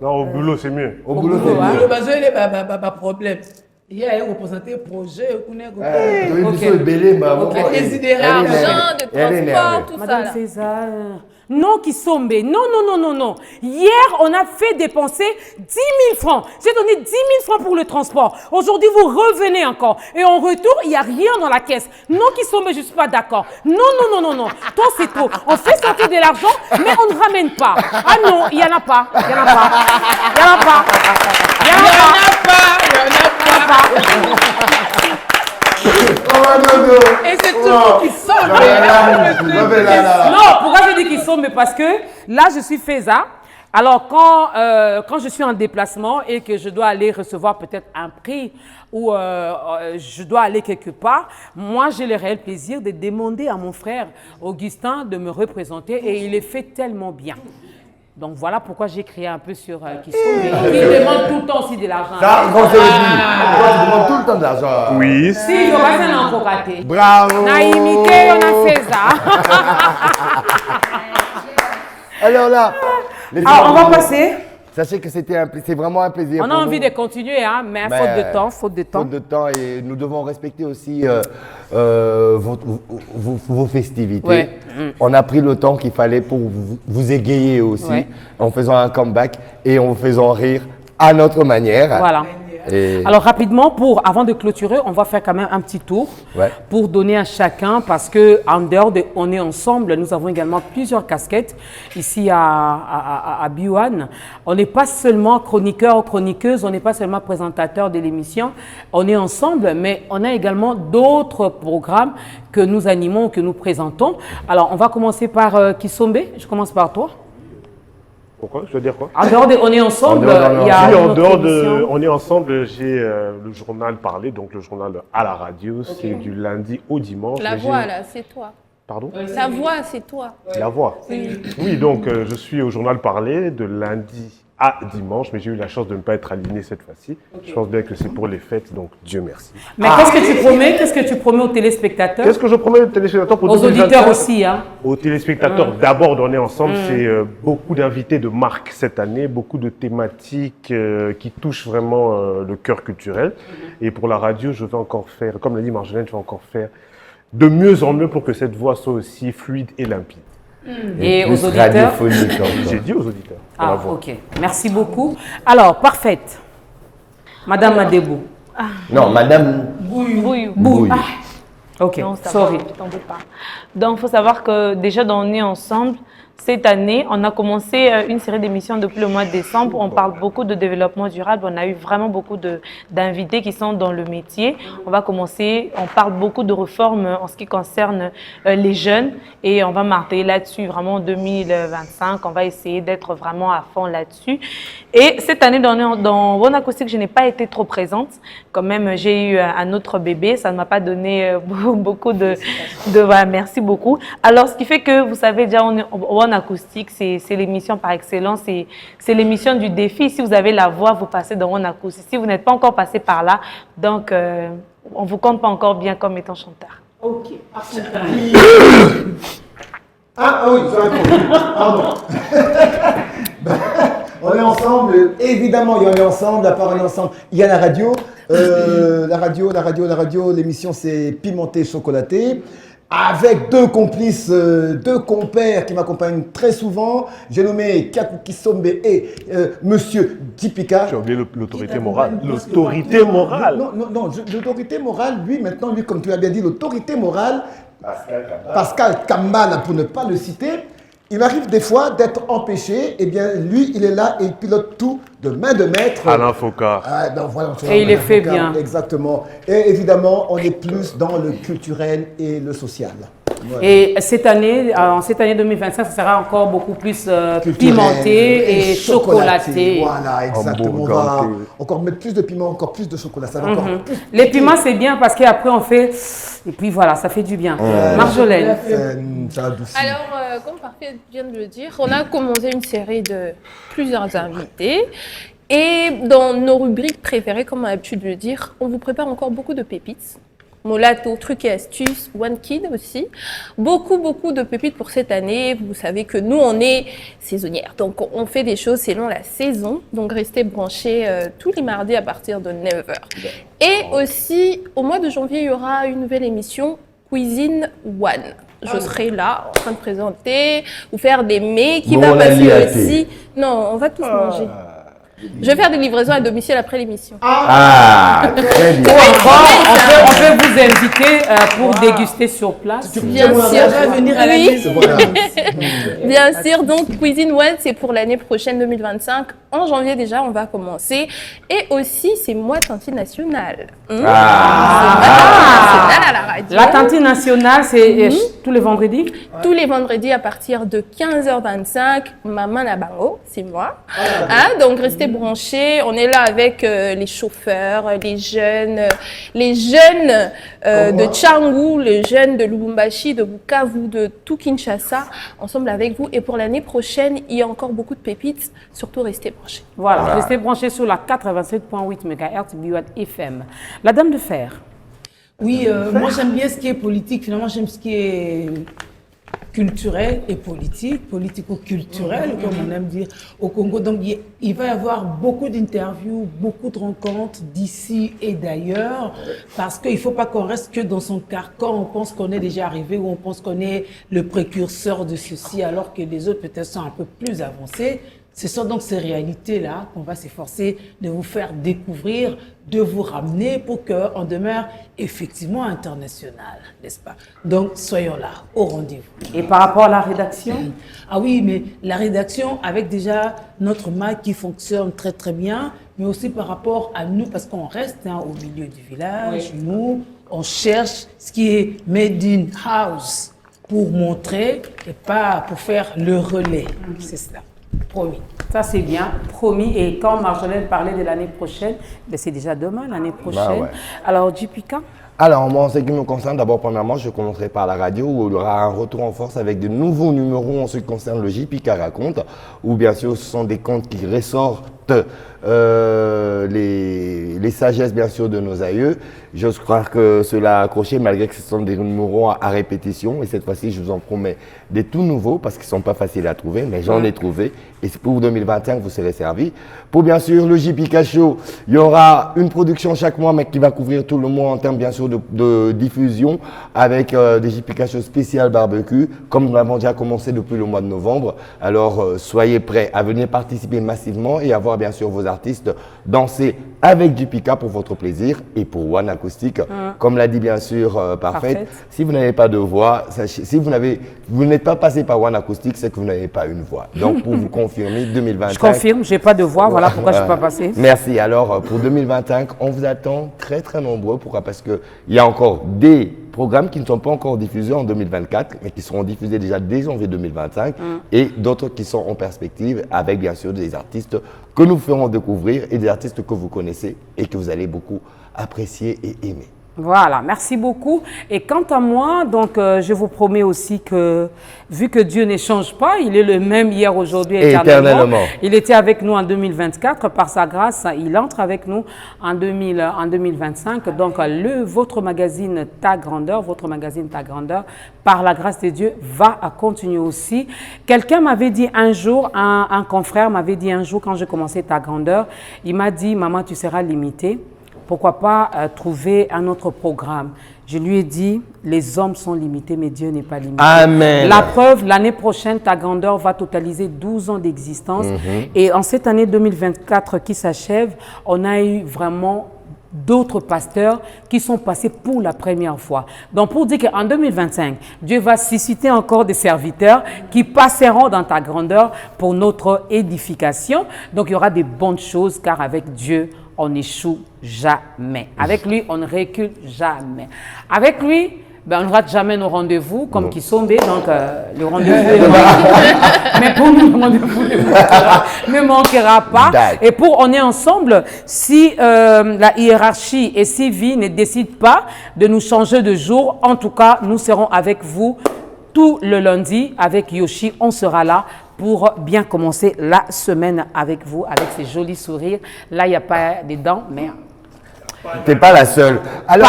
Non, au boulot, c'est mieux. Au boulot, c'est hein. mieux. Le besoin, il y a problème. Il y a représenté le projet. Argent, de transport, tout ça. Madame là. Feza. Non, Kisombe. Non. Hier, on a fait dépenser 10 000 francs. J'ai donné 10 000 francs pour le transport. Aujourd'hui, vous revenez encore. Et en retour, il n'y a rien dans la caisse. Non, Kisombe, je ne suis pas d'accord. Non. Toi, c'est trop. On fait sortir de l'argent, mais on ne ramène pas. Ah non, il n'y en a pas. Et c'est tout le monde qui sort. Non, pourquoi je dis qu'ils sont? Mais parce que là, je suis Feza. Alors, quand je suis en déplacement et que je dois aller recevoir peut-être un prix ou je dois aller quelque part, moi, j'ai le réel plaisir de demander à mon frère Augustin de me représenter et il le fait tellement bien. Donc voilà pourquoi j'ai créé un peu sur Kisombe. Il demande tout le temps aussi de l'argent. Ça, quand c'est le dit. On demande tout le temps de l'argent. Oui. Si, je vais passer dans le cocaté. Bravo. On a imité, on a fait ça. Alors là, on va passer. Sachez que c'est vraiment un plaisir. On a envie de continuer, hein, mais faute de temps. Faute de temps et nous devons respecter aussi vos festivités. Ouais. On a pris le temps qu'il fallait pour vous égayer aussi, en faisant un comeback et en vous faisant rire à notre manière. Voilà. Alors rapidement, avant de clôturer, on va faire quand même un petit tour pour donner à chacun, parce que en dehors de On est ensemble, nous avons également plusieurs casquettes ici à B1. On n'est pas seulement chroniqueur ou chroniqueuse, on n'est pas seulement présentateur de l'émission, on est ensemble, mais on a également d'autres programmes que nous animons, que nous présentons. Alors on va commencer par Kisombe, je commence par toi. Pourquoi? Je veux dire quoi? En dehors de On est ensemble, il y a en dehors de On est ensemble, j'ai le journal Parler, donc le journal à la radio, c'est du lundi au dimanche. La voix, là, c'est toi. Pardon? La voix, c'est toi. La voix. Oui. Oui, donc je suis au journal Parler de lundi à dimanche, mais j'ai eu la chance de ne pas être aligné cette fois-ci. Je pense bien que c'est pour les fêtes, donc Dieu merci. Mais qu'est-ce que tu promets aux téléspectateurs? Qu'est-ce que je promets aux téléspectateurs pour 2024? Aux auditeurs aussi, hein? Aux téléspectateurs, d'abord, on est ensemble, c'est beaucoup d'invités de marque cette année, beaucoup de thématiques qui touchent vraiment le cœur culturel. Et pour la radio, je vais encore faire, comme l'a dit Marjolaine, je vais encore faire de mieux en mieux pour que cette voix soit aussi fluide et limpide. Et aux auditeurs? J'ai dit aux auditeurs. Ah, ok. Merci beaucoup. Alors, parfaite. Madame Madebo. Non, Madame Bouille. Ok, non, ça sorry. va, je t'en veux pas. Donc, il faut savoir que déjà dans On est ensemble, cette année, on a commencé une série d'émissions depuis le mois de décembre. On parle beaucoup de développement durable. On a eu vraiment beaucoup d'invités qui sont dans le métier. On va commencer, on parle beaucoup de réformes en ce qui concerne les jeunes et on va marteler là-dessus vraiment en 2025. On va essayer d'être vraiment à fond là-dessus. Et cette année, dans One Acoustique, je n'ai pas été trop présente. Quand même, j'ai eu un autre bébé. Ça ne m'a pas donné beaucoup de voilà, merci beaucoup. Alors, ce qui fait que, vous savez déjà, One Acoustique, c'est l'émission par excellence, c'est l'émission du défi. Si vous avez la voix, vous passez dans One Acoustique. Si vous n'êtes pas encore passé par là, donc on ne vous compte pas encore bien comme étant chanteur. Ok. Ah oui, je réponds. Pardon. On est ensemble, évidemment, on est ensemble, à part on est ensemble, il y a la radio. La radio, l'émission c'est Pimenté Chocolaté. Avec deux complices, deux compères qui m'accompagnent très souvent. J'ai nommé Kaku Kisombe et Monsieur Dipika. J'ai oublié l'autorité morale. L'autorité morale. Non, l'autorité morale, lui, maintenant, lui, comme tu l'as bien dit, l'autorité morale, Pascal Kambala, pour ne pas le citer, il m'arrive des fois d'être empêché, et bien lui, il est là et il pilote tout de main de maître. Alain Foucault. Voilà, et il est fait bien. Exactement. Et évidemment, on est plus dans le culturel et le social. Voilà. Et cette année 2025, ça sera encore beaucoup plus pimenté et chocolaté. Voilà, exactement. On va encore mettre plus de piment, encore plus de chocolat. Ça va encore plus. Les piments, c'est bien parce qu'après, on fait... Et puis voilà, ça fait du bien. Marjolaine. Alors, comme Parfait vient de le dire, on a commencé une série de plusieurs invités. Et dans nos rubriques préférées, comme on a l'habitude de le dire, on vous prépare encore beaucoup de pépites. Molato, trucs et astuces, One Kid aussi. Beaucoup de pépites pour cette année. Vous savez que nous, on est saisonnières. Donc, on fait des choses selon la saison. Donc, restez branchés tous les mardis à partir de 9h. Et aussi, au mois de janvier, il y aura une nouvelle émission, Cuisine One. Je serai là, en train de présenter, vous faire des mets qui va passer aussi. Non, on va tous manger. Je vais faire des livraisons à domicile après l'émission. Très bien. On peut vous inviter pour déguster sur place. Bien sûr. Venir à la maison. Bien sûr, donc Cuisine One, c'est pour l'année prochaine 2025. en janvier déjà, on va commencer. Et aussi, c'est mois Tanti national. C'est mois national à la radio. La Tanti nationale, c'est tous les vendredis? Tous les vendredis à partir de 15h25. Maman Nabango, c'est moi. Donc, restez branchés. On est là avec les chauffeurs, les jeunes de Tchangou, les jeunes de Lubumbashi, de Bukavu, de tout Kinshasa, ensemble avec vous. Et pour l'année prochaine, il y a encore beaucoup de pépites. Surtout, restez branchés. Voilà, restez branchés sur la 87.8 MHz Biwan FM. La Dame de Fer. Oui, moi j'aime bien ce qui est politique. Finalement, j'aime ce qui est culturel et politique, politico-culturel, comme on aime dire au Congo. Donc, il va y avoir beaucoup d'interviews, beaucoup de rencontres d'ici et d'ailleurs, parce qu'il ne faut pas qu'on reste que dans son carcan. On pense qu'on est déjà arrivé ou on pense qu'on est le précurseur de ceci, alors que les autres peut-être sont un peu plus avancés. Ce sont donc ces réalités-là qu'on va s'efforcer de vous faire découvrir, de vous ramener pour qu'on demeure effectivement international, n'est-ce pas? Donc, soyons là, au rendez-vous. Et par rapport à la rédaction? Ah oui, mais la rédaction, avec déjà notre Mac qui fonctionne très très bien, mais aussi par rapport à nous, parce qu'on reste au milieu du village, nous, on cherche ce qui est made in house pour montrer et pas pour faire le relais. C'est cela. Promis. Ça, c'est bien, promis. Et quand Marjolaine parlait de l'année prochaine, c'est déjà demain, l'année prochaine. Alors, JPK? Alors, moi, en ce qui me concerne, d'abord, premièrement, je commencerai par la radio où il y aura un retour en force avec de nouveaux numéros en ce qui concerne le JPK Raconte, où bien sûr, ce sont des contes qui ressortent les sagesses, bien sûr, de nos aïeux. J'ose croire que cela a accroché, malgré que ce sont des numéros à répétition. Et cette fois-ci, je vous en promets des tout nouveaux, parce qu'ils ne sont pas faciles à trouver, mais j'en ai trouvé. Et pour 2021, vous serez servis. Pour bien sûr le JPK Show, il y aura une production chaque mois, mais qui va couvrir tout le mois en termes, bien sûr, de diffusion, avec des JPK Show spécial barbecue, comme nous l'avons déjà commencé depuis le mois de novembre. Alors, soyez prêts à venir participer massivement et à voir, bien sûr, vos artistes danser avec JPK pour votre plaisir et pour One Acoustique, comme l'a dit bien sûr Parfaite. Si vous n'avez pas de voix, si vous n'êtes pas passé par One Acoustique, c'est que vous n'avez pas une voix. Donc pour vous confirmer, 2025. Je confirme, j'ai pas de voix, voilà pourquoi je ne suis pas passé. Merci. Alors pour 2025, on vous attend très très nombreux. Pourquoi? Parce qu'il y a encore des programmes qui ne sont pas encore diffusés en 2024, mais qui seront diffusés déjà dès janvier 2025, et d'autres qui sont en perspective avec bien sûr des artistes que nous ferons découvrir et des artistes que vous connaissez et que vous allez beaucoup apprécier et aimer. Voilà, merci beaucoup. Et quant à moi, donc, je vous promets aussi que, vu que Dieu ne change pas, il est le même hier, aujourd'hui, éternellement. Il était avec nous en 2024, par sa grâce, il entre avec nous en 2025. Donc, votre magazine Ta Grandeur, par la grâce de Dieu, va continuer aussi. Quelqu'un m'avait dit un jour, un confrère m'avait dit un jour, quand j'ai commencé Ta Grandeur, il m'a dit, maman, tu seras limitée. Pourquoi pas trouver un autre programme? Je lui ai dit, les hommes sont limités, mais Dieu n'est pas limité. Amen. La preuve, l'année prochaine, Ta Grandeur va totaliser 12 ans d'existence. Et en cette année 2024 qui s'achève, on a eu vraiment d'autres pasteurs qui sont passés pour la première fois. Donc, pour dire qu'en 2025, Dieu va susciter encore des serviteurs qui passeront dans Ta Grandeur pour notre édification. Donc, il y aura des bonnes choses, car avec Dieu, on n'échoue jamais. Avec lui, on ne recule jamais. Avec lui, on ne rate jamais nos rendez-vous, comme Kisombe, donc le rendez-vous mais pour nous, le rendez-vous ne manquera pas. Et pour On est ensemble, si la hiérarchie et si Vie ne décide pas de nous changer de jour, en tout cas, nous serons avec vous tout le lundi avec Yoshi. On sera là pour bien commencer la semaine avec vous, avec ces jolis sourires. Là, il n'y a pas de dents, mais... T'es pas la seule. Alors,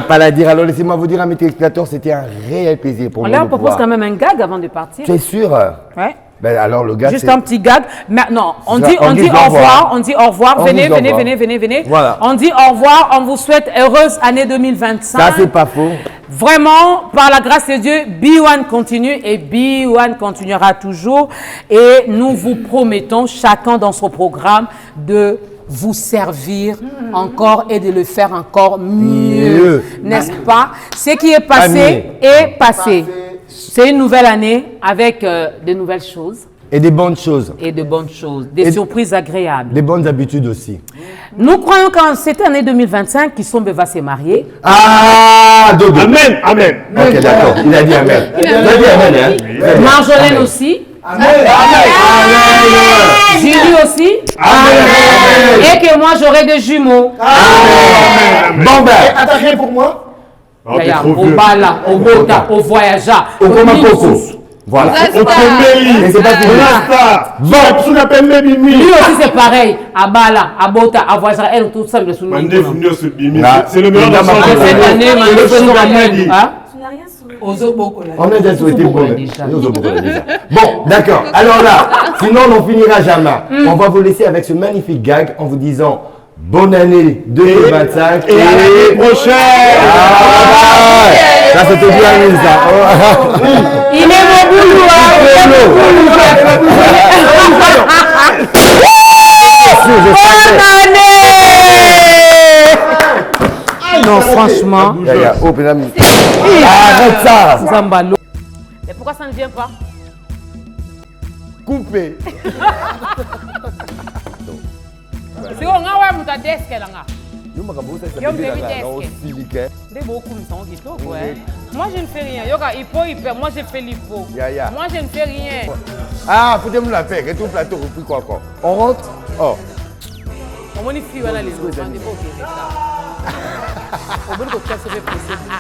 pas la dire. Alors, laissez-moi vous dire à mes téléspectateurs, c'était un réel plaisir pour nous. On leur propose quand même un gag avant de partir. C'est sûr. Ouais. Ben alors le gag, juste un petit gag. Mais non, on dit au revoir. On dit au revoir. Venez. Voilà. On dit au revoir. On vous souhaite heureuse année 2025. Ça, c'est pas faux. Vraiment, par la grâce de Dieu, B1 continue et B1 continuera toujours. Et nous vous promettons, chacun dans son programme, de vous servir encore et de le faire encore mieux. N'est-ce pas? Ce qui est passé est passé. C'est une nouvelle année avec de nouvelles choses. Et des bonnes choses. Et de bonnes choses, des surprises agréables. Des bonnes habitudes aussi. Nous croyons qu'en cette année 2025, Kisombe va se marier. Ah, Dodo. Amen, amen. Ok, d'accord. Il a dit amen. Il a dit amen, hein. Marjolaine aussi. Amen. Amen. Julie aussi. Amen. Et que moi, j'aurai des jumeaux. Amen. Bon, ben. Attends, rien pour moi. Oh, t'es Yaya, trop au vieux. bala, au bota, au voyageur, Au Coco. Voilà. Au Kombeli. Et c'est pas fini. Rasta. Bon, sous la peine de Bimi. Lui aussi, c'est pareil. À bala, à bota, à voyageur, elle, tout ça, le soumis. Mandé Funio se Bimi. Ah. C'est le meilleur Ah, danseur. Cette année, C'est le Mandé sugar Funio, daddy. hein? On a déjà souhaité bon. Bon, d'accord. Alors là, sinon on n'en finira jamais. On va vous laisser avec ce magnifique gag en vous disant bonne année 2025 Et à l'année prochaine. Ça c'était bien mis ça. Il est mon boulot, Bonne année! Non, franchement. Arrête ça. Zambalo. Mais pourquoi ça ne vient pas? Coupé. C'est on a ouais muta desk là nga. Yo makabusa ça Yo fait mdebi la desk. Des beaucoup nous sont qui toi ouais. Moi je ne fais rien. Yoga hypo, moi je fais l'hypo. Moi je ne fais rien. Ah, foutez-moi la paix, retourne plateau, repris quoi encore. On rentre? Oh. On monifie voilà les autres. On est pas au Québec. On veut que ça se fait possible.